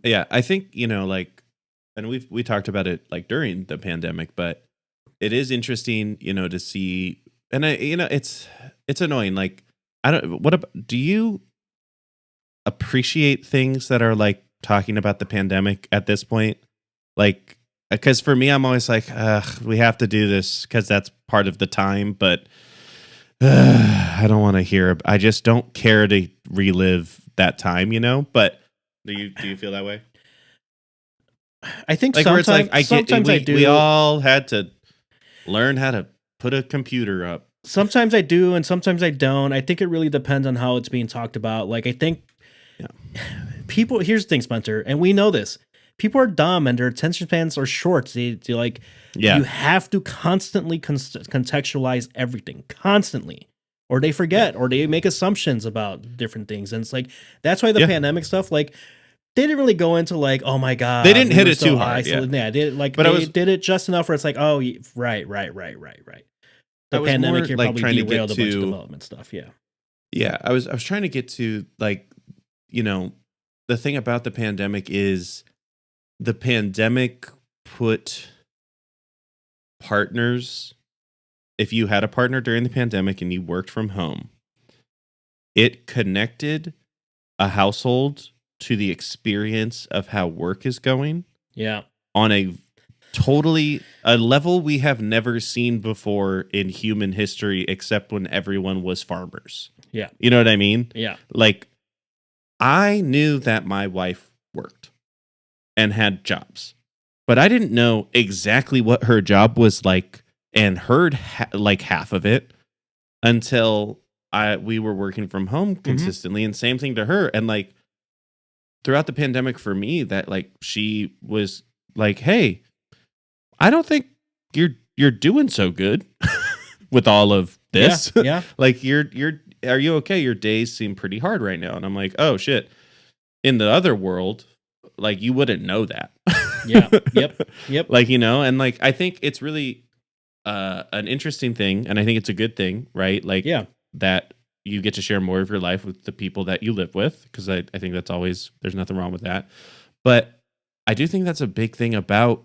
Yeah, I think, you know, like, and we talked about it like during the pandemic, but it is interesting, you know, to see, and it's annoying, like. Do you appreciate things that are like talking about the pandemic at this point? Like, because for me, I'm always like, we have to do this because that's part of the time, but I don't want to hear. I just don't care to relive that time, you know? But do you feel that way? I think like sometimes, where it's like, sometimes I do. We all had to learn how to put a computer up. Sometimes I do, and sometimes I don't. I think it really depends on how it's being talked about. Like, I think people, here's the thing, Spencer, and we know this. people are dumb and their attention spans are short. They like, Yeah. you have to constantly contextualize everything constantly, or they forget, or they make assumptions about different things. And it's like, that's why the pandemic stuff, like, they didn't really go into like, oh my God, they didn't hit it too hard. Yeah, they did it just enough where it's like, oh, right. The pandemic here like probably derailed a bunch of development stuff. Yeah. Yeah. I was trying to get to, like, you know, the thing about the pandemic is the pandemic put partners, if you had a partner during the pandemic and you worked from home, it connected a household to the experience of how work is going. Yeah. On a level we have never seen before in human history, except when everyone was farmers. Yeah. You know what I mean? Yeah. Like, I knew that my wife worked and had jobs, but I didn't know exactly what her job was like and heard like half of it until we were working from home consistently. And same thing to her. And like, throughout the pandemic for me, that like, she was like, hey, I don't think you're doing so good with all of this. Yeah. Like, are you okay? Your days seem pretty hard right now. And I'm like, oh shit. In the other world, like, you wouldn't know that. Yeah. Yep. Like, you know, and like, I think it's really an interesting thing, and I think it's a good thing, right? Like, that you get to share more of your life with the people that you live with, because I think that's always, there's nothing wrong with that. But I do think that's a big thing about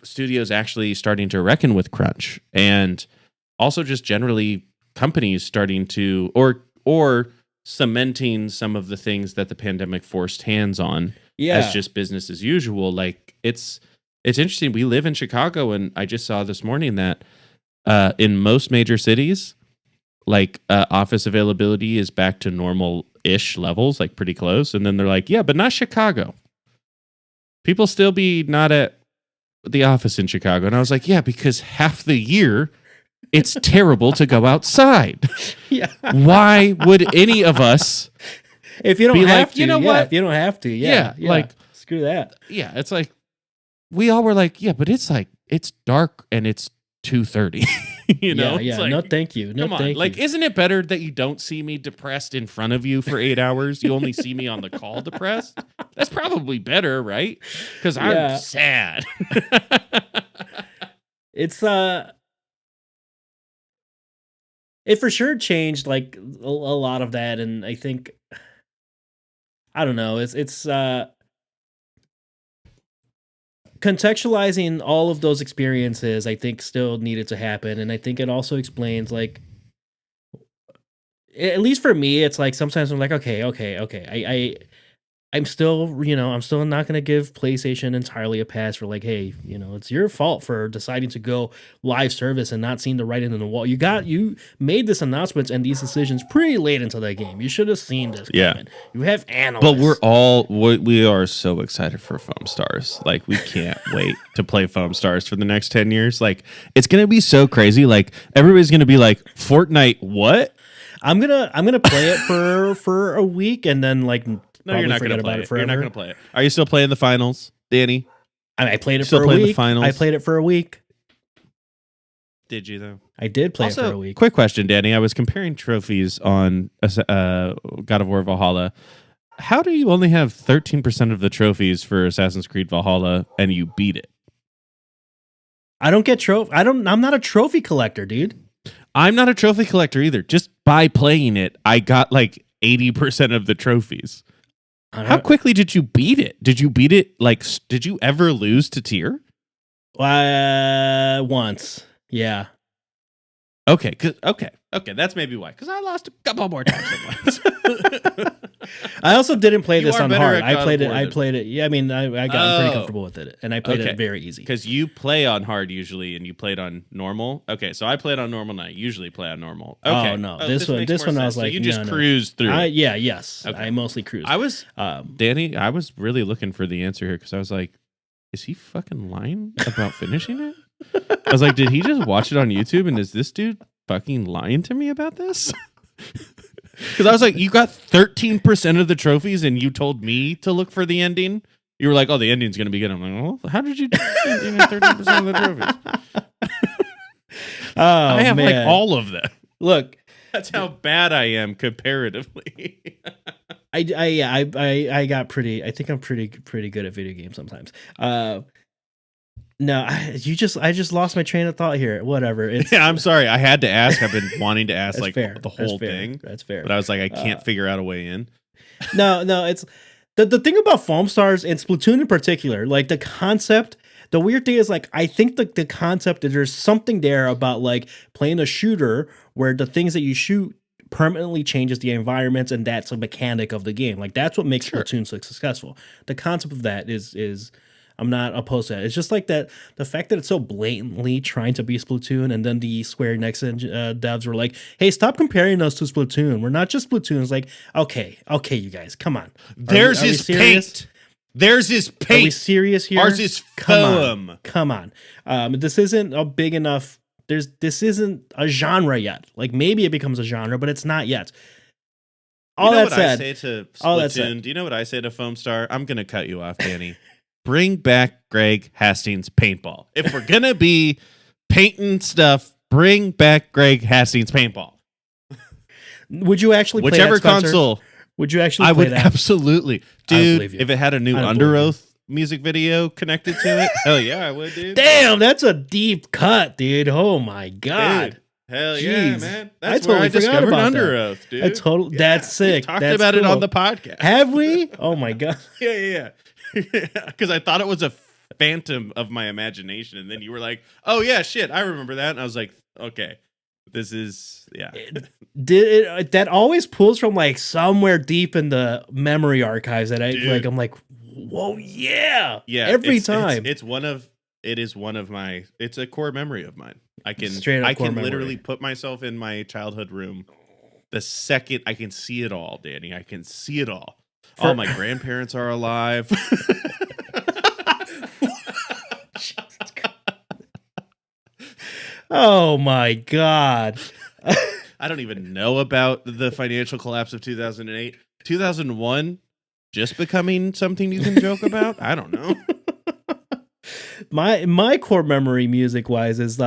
studios actually starting to reckon with crunch, and also just generally companies starting to, or cementing some of the things that the pandemic forced hands on as just business as usual. Like, it's interesting. We live in Chicago, and I just saw this morning that in most major cities, like, office availability is back to normal-ish levels, like pretty close. And then they're like, yeah, but not Chicago. People still be not at the office in Chicago. And I was like, yeah, because half the year it's terrible to go outside. Yeah. Why would any of us, if you don't be have like, to, you know what? If you don't have to, like, screw that. Yeah, it's like, we all were like, yeah, but it's like, it's dark and it's 2:30. You know? Yeah. It's like, No, thank you. No, come on. thank Like, you. isn't it better that you don't see me depressed in front of you for 8 hours? You only see me on the call depressed? That's probably better, right? Because I'm sad. It's it for sure changed like a lot of that, and I think, I don't know, it's contextualizing all of those experiences, I think, still needed to happen. And I think it also explains, like, at least for me, it's like sometimes I'm like, okay. I'm still not going to give PlayStation entirely a pass for, like, hey, you know, it's your fault for deciding to go live service and not seeing the writing on the wall. You made this announcement and these decisions pretty late into the game. You should have seen this coming. You have analysts. But we are so excited for Foamstars. Like, we can't wait to play Foamstars for the next 10 years. Like, it's going to be so crazy. Like, everybody's going to be like, Fortnite, what? I'm gonna play it for a week and then, like, no, you're not going to play it. You're not going to play it. Are you still playing the finals, Danny? I played it for a week. I played it for a week. Did you, though? I did play it for a week. Quick question, Danny. I was comparing trophies on God of War Valhalla. How do you only have 13% of the trophies for Assassin's Creed Valhalla and you beat it? I don't get I'm not a trophy collector, dude. I'm not a trophy collector either. Just by playing it, I got like 80% of the trophies. How quickly did you beat it? Did you beat it? Like, did you ever lose to tier? Once. Yeah. Okay. That's maybe why. Because I lost a couple more times at once. I also didn't play this on hard. I played it. Yeah, I mean, I got pretty comfortable with it, and I played it very easy. Because you play on hard usually, and you played on normal. Okay, so I played on normal, and I usually play on normal. Okay. Oh no, this one I was like, so you just cruised through. Yes. Okay. I mostly cruised. Danny, I was really looking for the answer here because I was like, is he fucking lying about finishing it? I was like, did he just watch it on YouTube, and is this dude fucking lying to me about this? Because I was like, you got 13% of the trophies and you told me to look for the ending. You were like, "Oh, the ending's gonna be good." I'm like, "Well, how did you 13% of the trophies?" I have like all of them. Look, that's how bad I am comparatively. I got pretty. I think I'm pretty good at video games sometimes. No, I just lost my train of thought here. Whatever. Yeah, I'm sorry. I had to ask. I've been wanting to ask like fair. the whole thing. That's fair. But I was like, I can't figure out a way in. No, it's the thing about Foamstars and Splatoon in particular, like the concept. The weird thing is, like, I think the concept is there's something there about like playing a shooter where the things that you shoot permanently changes the environments, and that's a mechanic of the game. Like that's what makes Splatoon so successful. The concept of that is I'm not opposed to that. It's just like that the fact that it's so blatantly trying to be Splatoon, and then the Square Enix devs were like, "Hey, stop comparing us to Splatoon. We're not just Splatoon." It's like, okay, you guys, come on. There's his paint. There's his paint. Are we serious here? Ours is foam. Come on. This isn't a big enough. This isn't a genre yet. Like maybe it becomes a genre, but it's not yet. All that said, I say to Splatoon, do you know what I say to Foamstar? I'm gonna cut you off, Danny. Bring back Greg Hastings paintball. If we're gonna be painting stuff, bring back Greg Hastings paintball. Would you actually play whichever that, Spencer? console? Would you actually? I play would that? absolutely, dude. If it had a new Under Oath music video connected to it, hell yeah, I would, dude. Damn, that's a deep cut, dude. Oh my god. Dude, hell yeah, man. That's where I discovered Under that. Oath, dude. That's sick. We talked about it on the podcast. Have we? Oh my god. Yeah. Because I thought it was a phantom of my imagination, and then you were like, "Oh yeah, shit, I remember that," and I was like, "Okay, this is That always pulls from like somewhere deep in the memory archives that I'm like, whoa, yeah, every time. It's a core memory of mine. I can literally put myself in my childhood room the second I can see it all, Danny. I can see it all. All my grandparents are alive. Oh my god. I don't even know about the financial collapse of 2008. 2001 just becoming something you can joke about? I don't know. My core memory music wise is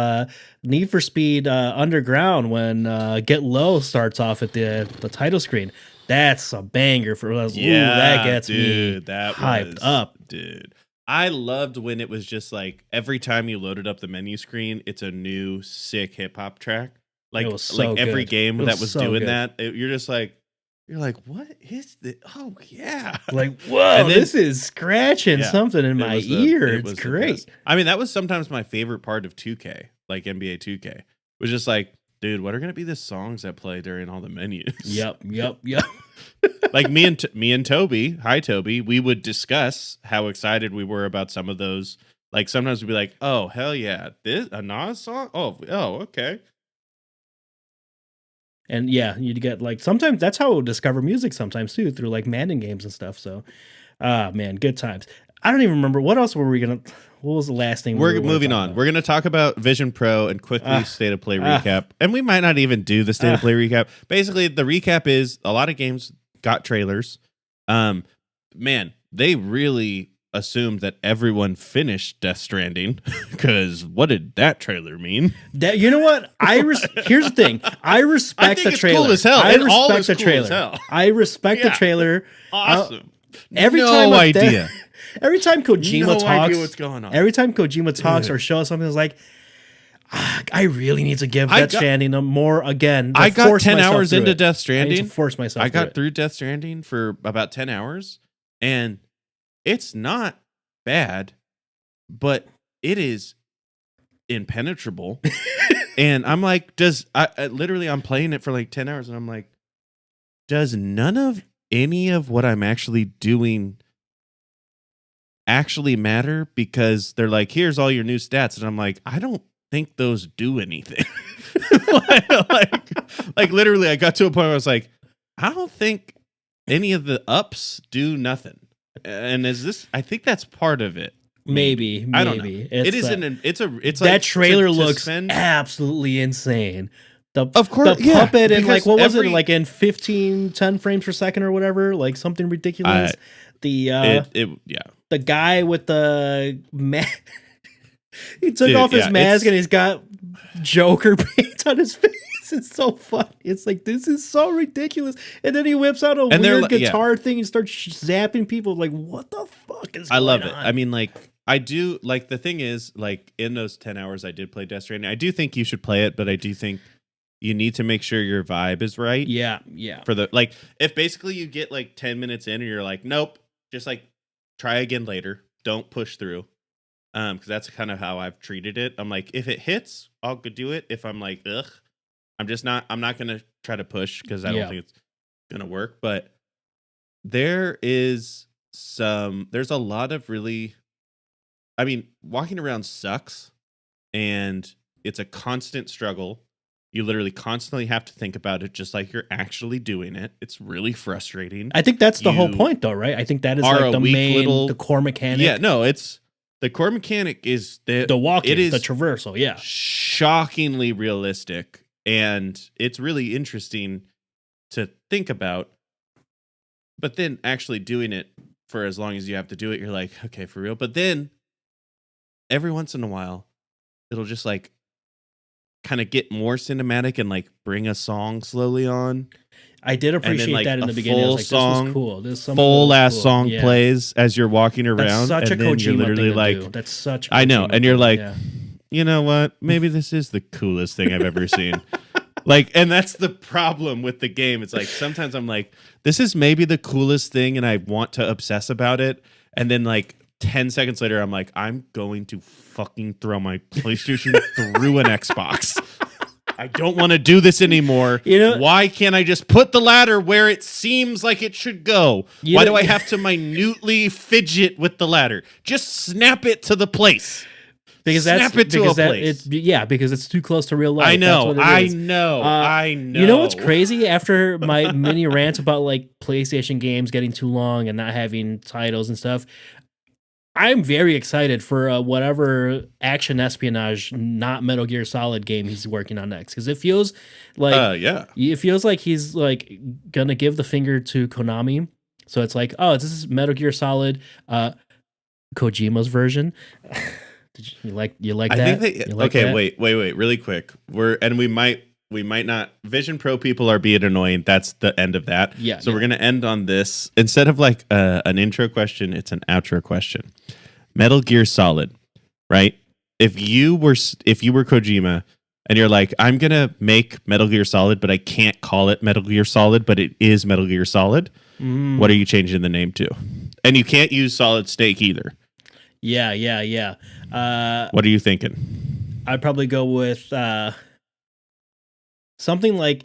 Need for Speed Underground when Get Low starts off at the title screen. That's a banger for us. Yeah, that gets me hyped up. Dude. I loved when it was just like every time you loaded up the menu screen, it's a new sick hip hop track. Like, it was so every good. game that was so doing good. that, you're like, what is this? Oh yeah. Like, whoa, this is scratching something in my ear. It's great. I mean, that was sometimes my favorite part of 2K, like NBA 2K. Was just like, dude, what are gonna be the songs that play during all the menus? Yep. Like me and Toby, hi Toby, we would discuss how excited we were about some of those. Like sometimes we'd be like, oh hell yeah, this a Nas song? Oh okay. And yeah, you'd get like sometimes that's how we'll discover music sometimes too, through like Madden games and stuff. So man, good times. I don't even remember what else what was the last thing we're moving on. We're gonna talk about Vision Pro and quickly state of play recap. And we might not even do the state of play recap. Basically, the recap is a lot of games got trailers. Man, they really assumed that everyone finished Death Stranding because what did that trailer mean? That, you know what? Here's the thing. I respect the trailer. Cool as hell. I respect the trailer. I respect the trailer. Awesome. Every time Kojima talks, idea what's going on. Every time Kojima talks or shows something, it's like, I really need to give Death Stranding more again. I got 10 hours into Death Stranding. I need to force myself. I got through Death Stranding for about 10 hours, and it's not bad, but it is impenetrable. And I'm like, I'm playing it for like 10 hours, and I'm like, does none of any of what I'm actually doing actually matter? Because they're like, here's all your new stats, and I'm like, I don't think those do anything. like literally I got to a point where I was like, I don't think any of the ups do nothing. And I think that's part of it. Maybe I don't know. It's that like trailer looks absolutely insane. Of course, the puppet and like what was it like in 10 frames per second or whatever, like something ridiculous. the guy with the he took off his mask and he's got Joker paint on his face. It's so funny. It's like, this is so ridiculous. And then he whips out a weird guitar thing and starts zapping people. Like, what the fuck is going on? I love it. I mean, like, I do, like, the thing is, like, in those 10 hours I did play Death Stranding, I do think you should play it, but I do think you need to make sure your vibe is right. Yeah. For the, like, if basically you get, like, 10 minutes in and you're like, nope, just, like, try again later. Don't push through. Because that's kind of how I've treated it. I'm like, if it hits, I'll go do it. If I'm like, ugh, I'm not going to try to push because I don't think it's going to work. But there's a lot of really, I mean, walking around sucks and it's a constant struggle. You literally constantly have to think about it just like you're actually doing it. It's really frustrating. I think that's the whole point though, right? I think that is like the core mechanic. Yeah, no, the core mechanic is the walking, the traversal, shockingly realistic. And it's really interesting to think about. But then actually doing it for as long as you have to do it, you're like, okay, for real. But then every once in a while, it'll just like kind of get more cinematic and like bring a song slowly on. I did appreciate like that in the beginning. I was like, song, this was cool. This full ass song plays as you're walking around. That's such and a then Kojima you're literally thing like, to do. That's such a I know. Kojima And you're thing, like, you know what? Maybe this is the coolest thing I've ever seen. Like, and that's the problem with the game. It's like, sometimes I'm like, this is maybe the coolest thing and I want to obsess about it. And then like 10 seconds later, I'm like, I'm going to fucking throw my PlayStation through an Xbox. I don't want to do this anymore. You know, why can't I just put the ladder where it seems like it should go? Why do I have to minutely fidget with the ladder? Just snap it to the place. Because because it's too close to real life. I know. I know. You know what's crazy? After my mini rant about like PlayStation games getting too long and not having titles and stuff, I'm very excited for whatever action espionage, not Metal Gear Solid game he's working on next, because it feels like it feels like he's like gonna give the finger to Konami. So it's like, oh, this is Metal Gear Solid, Kojima's version. You like that? Wait, really quick. We might not. Vision Pro people are being annoying. That's the end of that. Yeah. So we're gonna end on this. Instead of like an intro question, it's an outro question. Metal Gear Solid, right? If you were Kojima and you're like, I'm gonna make Metal Gear Solid, but I can't call it Metal Gear Solid, but it is Metal Gear Solid. What are you changing the name to? And you can't use Solid Snake either. Yeah. What are you thinking? I'd probably go with something like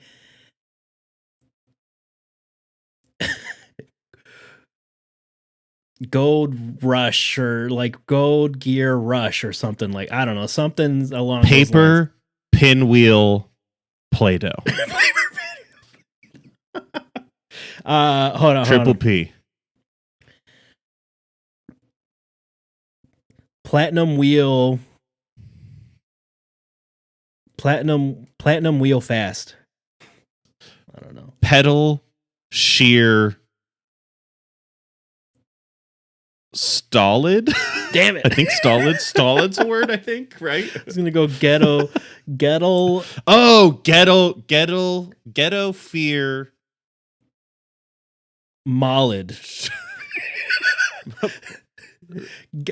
Gold Rush or like Gold Gear Rush or something, like, I don't know, something along Paper, Pinwheel, Play-Doh. Hold on. Triple P. Platinum Wheel Fast. I don't know. Pedal Shear Stolid. Damn it. I think Stolid's a word, I think, right? I was gonna go ghetto. Oh, ghetto fear. Mollid.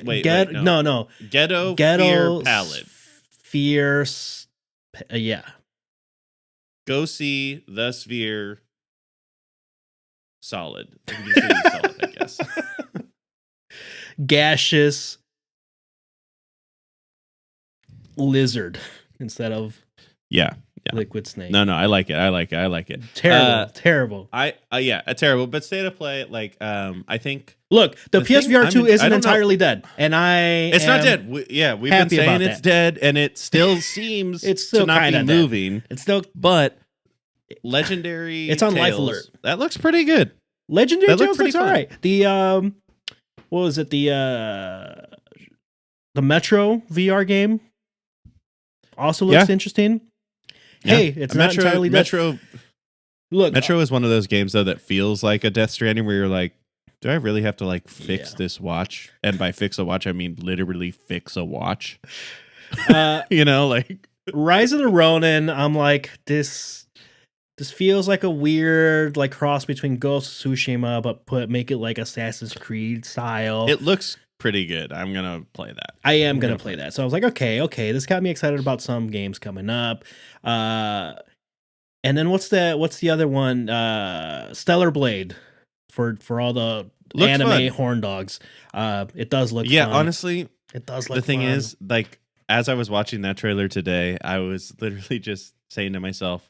Wait, no. Ghetto fear palette. Fierce. Yeah. Go see the Sphere. Solid. Solid, I guess. Gaseous lizard instead of liquid snake. No, I like it. Terrible. Terrible. But state of play, like, I think. Look, the PSVR 2 isn't entirely dead, and it's not dead. We've been saying it's dead, and it still seems it's still to not be moving. Dead. It's still, but Legendary. It's on Tales, Life Alert. That looks pretty good. Legendary Tales looks all right. The what was it? The Metro VR game also looks interesting. Yeah. Hey, it's not entirely dead. Metro is one of those games though that feels like a Death Stranding, where you're like, do I really have to like fix Yeah. this watch? And by fix a watch, I mean literally fix a watch. Uh, You know, like Rise of the Ronin, I'm like, this feels like a weird like cross between Ghost of Tsushima, but make it like Assassin's Creed style. it looks pretty good. I'm gonna play that. I am gonna play that. So I was like, okay, this got me excited about some games coming up. And then what's the other one? Stellar Blade for all the Looks anime fun. horn dogs. It does look Yeah, fun. honestly, It does look the thing fun. is, like, as I was watching that trailer today, I was literally just saying to myself,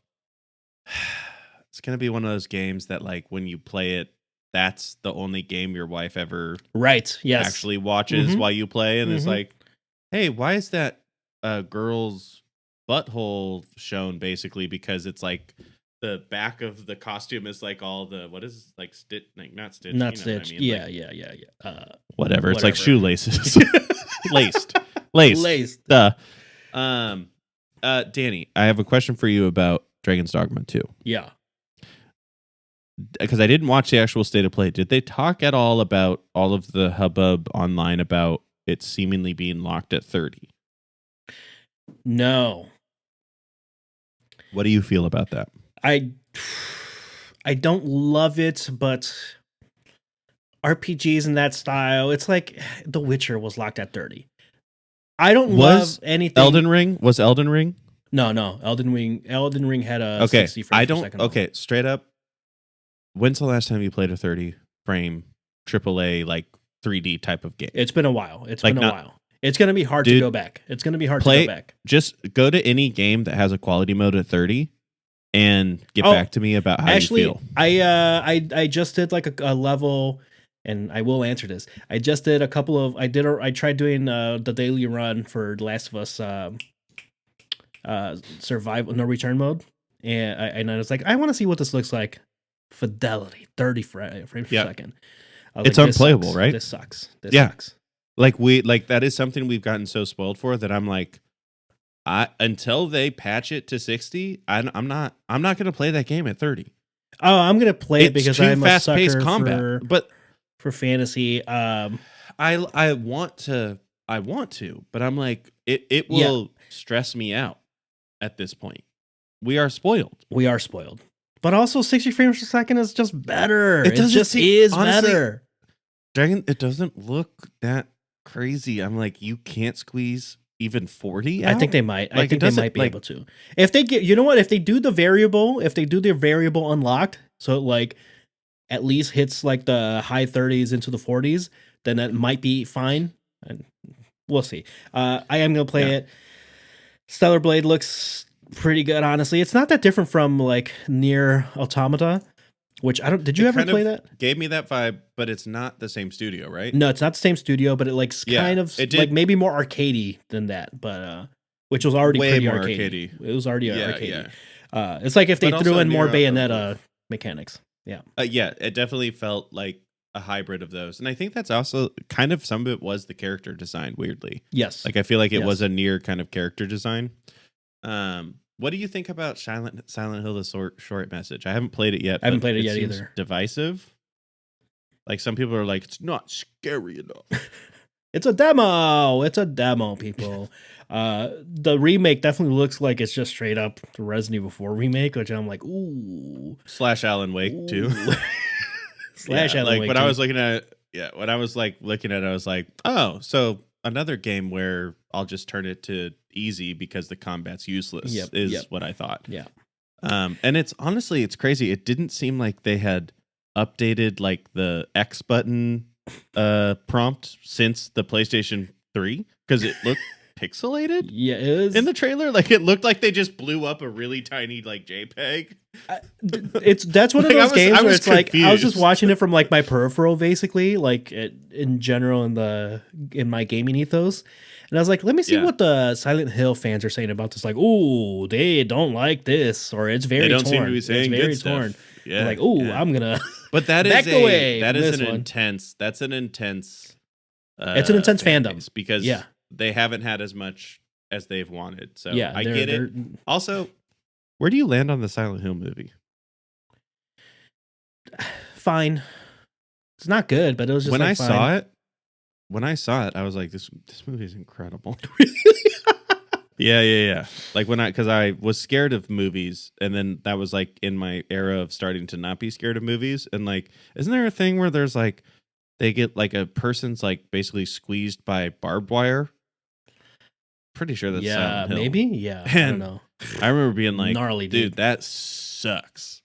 it's gonna be one of those games that, like, when you play it, that's the only game your wife ever right. Yes. actually watches while you play, and it's Mhm. like, hey, why is that girl's butthole shown? Basically, because it's like the back of the costume is like all the what is like stitch, like not stitch, Not you know what I Stitch. mean? Yeah, Like, yeah. whatever. It's like Whatever. shoelaces, laced. Duh. Danny, I have a question for you about Dragon's Dogma 2. Yeah. Because I didn't watch the actual state of play. Did they talk at all about all of the hubbub online about it seemingly being locked at 30? No. What do you feel about that? I don't love it, but RPGs in that style, it's like The Witcher was locked at 30. I don't love anything. Elden Ring? Was Elden Ring? No. Elden Ring had a Okay. 60 frames per second. Okay, straight up. When's the last time you played a 30 frame AAA like 3D type of game? It's been a while. It's Like been a while. It's going to be hard to go back. It's going to be hard to go back. Just go to any game that has a quality mode at 30 and get back to me about how you feel. I just did like a level, and I will answer this. I just did a couple of I tried doing the daily run for The Last of Us survival no return mode, and I was like, I want to see what this looks like. Fidelity 30 frames per second. It's unplayable, right? This sucks. This Yeah. sucks. Like that is something we've gotten so spoiled for that I'm like, until they patch it to 60, I'm not going to play that game at 30. Oh, I'm going to play it because I'm a sucker combat, but for fantasy. I want to, but I'm like, it will stress me out at this point. We are spoiled. But also 60 frames per second is just better. It just honestly, better. Dragon, it doesn't look that crazy. I'm like, you can't squeeze even 40 out? I think they might. Like, I think they might be able to. If they get, you know what? If they do their variable unlocked, so it like at least hits like the high 30s into the 40s, then that might be fine. And we'll see. I am gonna play it. Stellar Blade looks pretty good, honestly. It's not that different from like Nier Automata, which I don't. Did you ever play that? Gave me that vibe, but it's not the same studio, right? No, it's not the same studio, but it like kind of like maybe more arcadey than that, but which was already way pretty more arcadey. It was already arcadey. Yeah. It's like if they But threw also in more Nier Bayonetta mechanics. Yeah. Yeah, it definitely felt like a hybrid of those, and I think that's also kind of some of it was the character design. Weirdly, yes. Like I feel like it was a Nier kind of character design. What do you think about Silent Hill: The Short Message? I haven't played it yet. I haven't played it yet seems either. Divisive. Like some people are like, it's not scary enough. It's a demo. It's a demo, people. The remake definitely looks like it's just straight up the Resident Evil 4 remake, which I'm like, ooh. / Alan Wake too. / Alan like Wake. when I was looking at it, when I was like looking at it, I was like, oh, so another game where I'll just turn it to easy because the combat's useless is what I thought. Yeah. And it's honestly, it's crazy. It didn't seem like they had updated like the X button prompt since the PlayStation 3 because it looked pixelated. Yeah, it is. In the trailer, like it looked like they just blew up a really tiny like JPEG. That's one of those games where it's like I was just watching it from like my peripheral, basically, like in general in my gaming ethos, and I was like, let me see what the Silent Hill fans are saying about this. Like, ooh, they don't like this, or it's very torn. Seem to be saying it's very good torn. Stuff. Yeah, like, ooh, I'm gonna. But that back is away that is an one. intense. That's an intense. It's an intense fandom because they haven't had as much as they've wanted. So I get it. Also, where do you land on the Silent Hill movie? Fine. It's not good, but it was just when like, I fine. saw it. When I saw it, I was like, "This movie is incredible." Yeah. Like because I was scared of movies, and then that was like in my era of starting to not be scared of movies. And like, isn't there a thing where there's like they get like a person's like basically squeezed by barbed wire? Pretty sure that's Silent Hill. Maybe. Yeah, I don't know. I remember being like, Gnarly, dude, that sucks.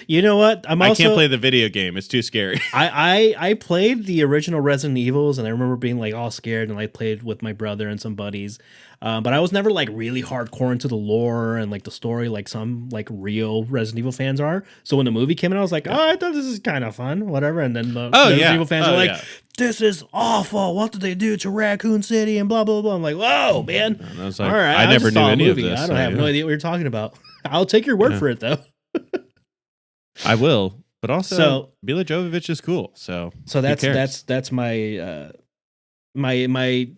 You know what? I can't play the video game. It's too scary. I played the original Resident Evils, and I remember being like all scared, and I played with my brother and some buddies. But I was never like really hardcore into the lore and like the story like some like real Resident Evil fans are. So when the movie came out, I was like, oh, I thought this is kind of fun, whatever. And then the Resident Evil fans are like, this is awful. What did they do to Raccoon City and blah, blah, blah. I'm like, whoa, man. And I was like, all right, I never knew any of this. I don't have no idea what you're talking about. I'll take your word for it, though. I will. But also, Mila Jovovich is cool. So that's my my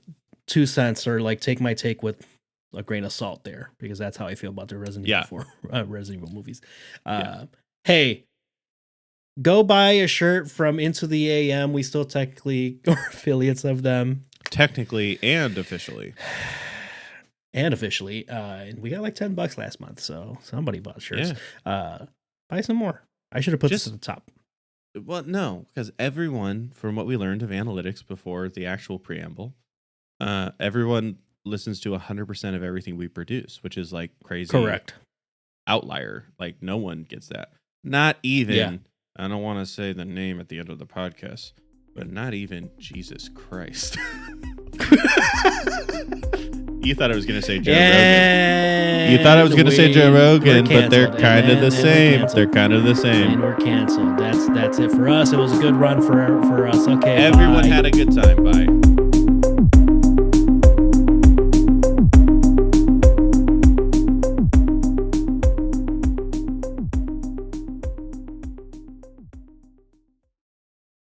2 cents, or like take my take with a grain of salt there, because that's how I feel about the Resident Evil movies. Hey, go buy a shirt from Into the AM. We still technically are affiliates of them. Technically and officially. And officially. And we got like $10 last month, so somebody bought shirts. Yeah. Buy some more. I should have put this at the top. Well, no, because everyone, from what we learned of analytics before the actual preamble, everyone listens to 100% of everything we produce, which is like crazy. Correct. Outlier. Like no one gets that. Not even, I don't want to say the name at the end of the podcast, but not even Jesus Christ. You thought I was going to say Joe Rogan. You thought I was going to say Joe Rogan, but they're kind of the same. They're kind of the same. And we're canceled. That's it for us. It was a good run for us. Okay. Everyone had a good time. Bye.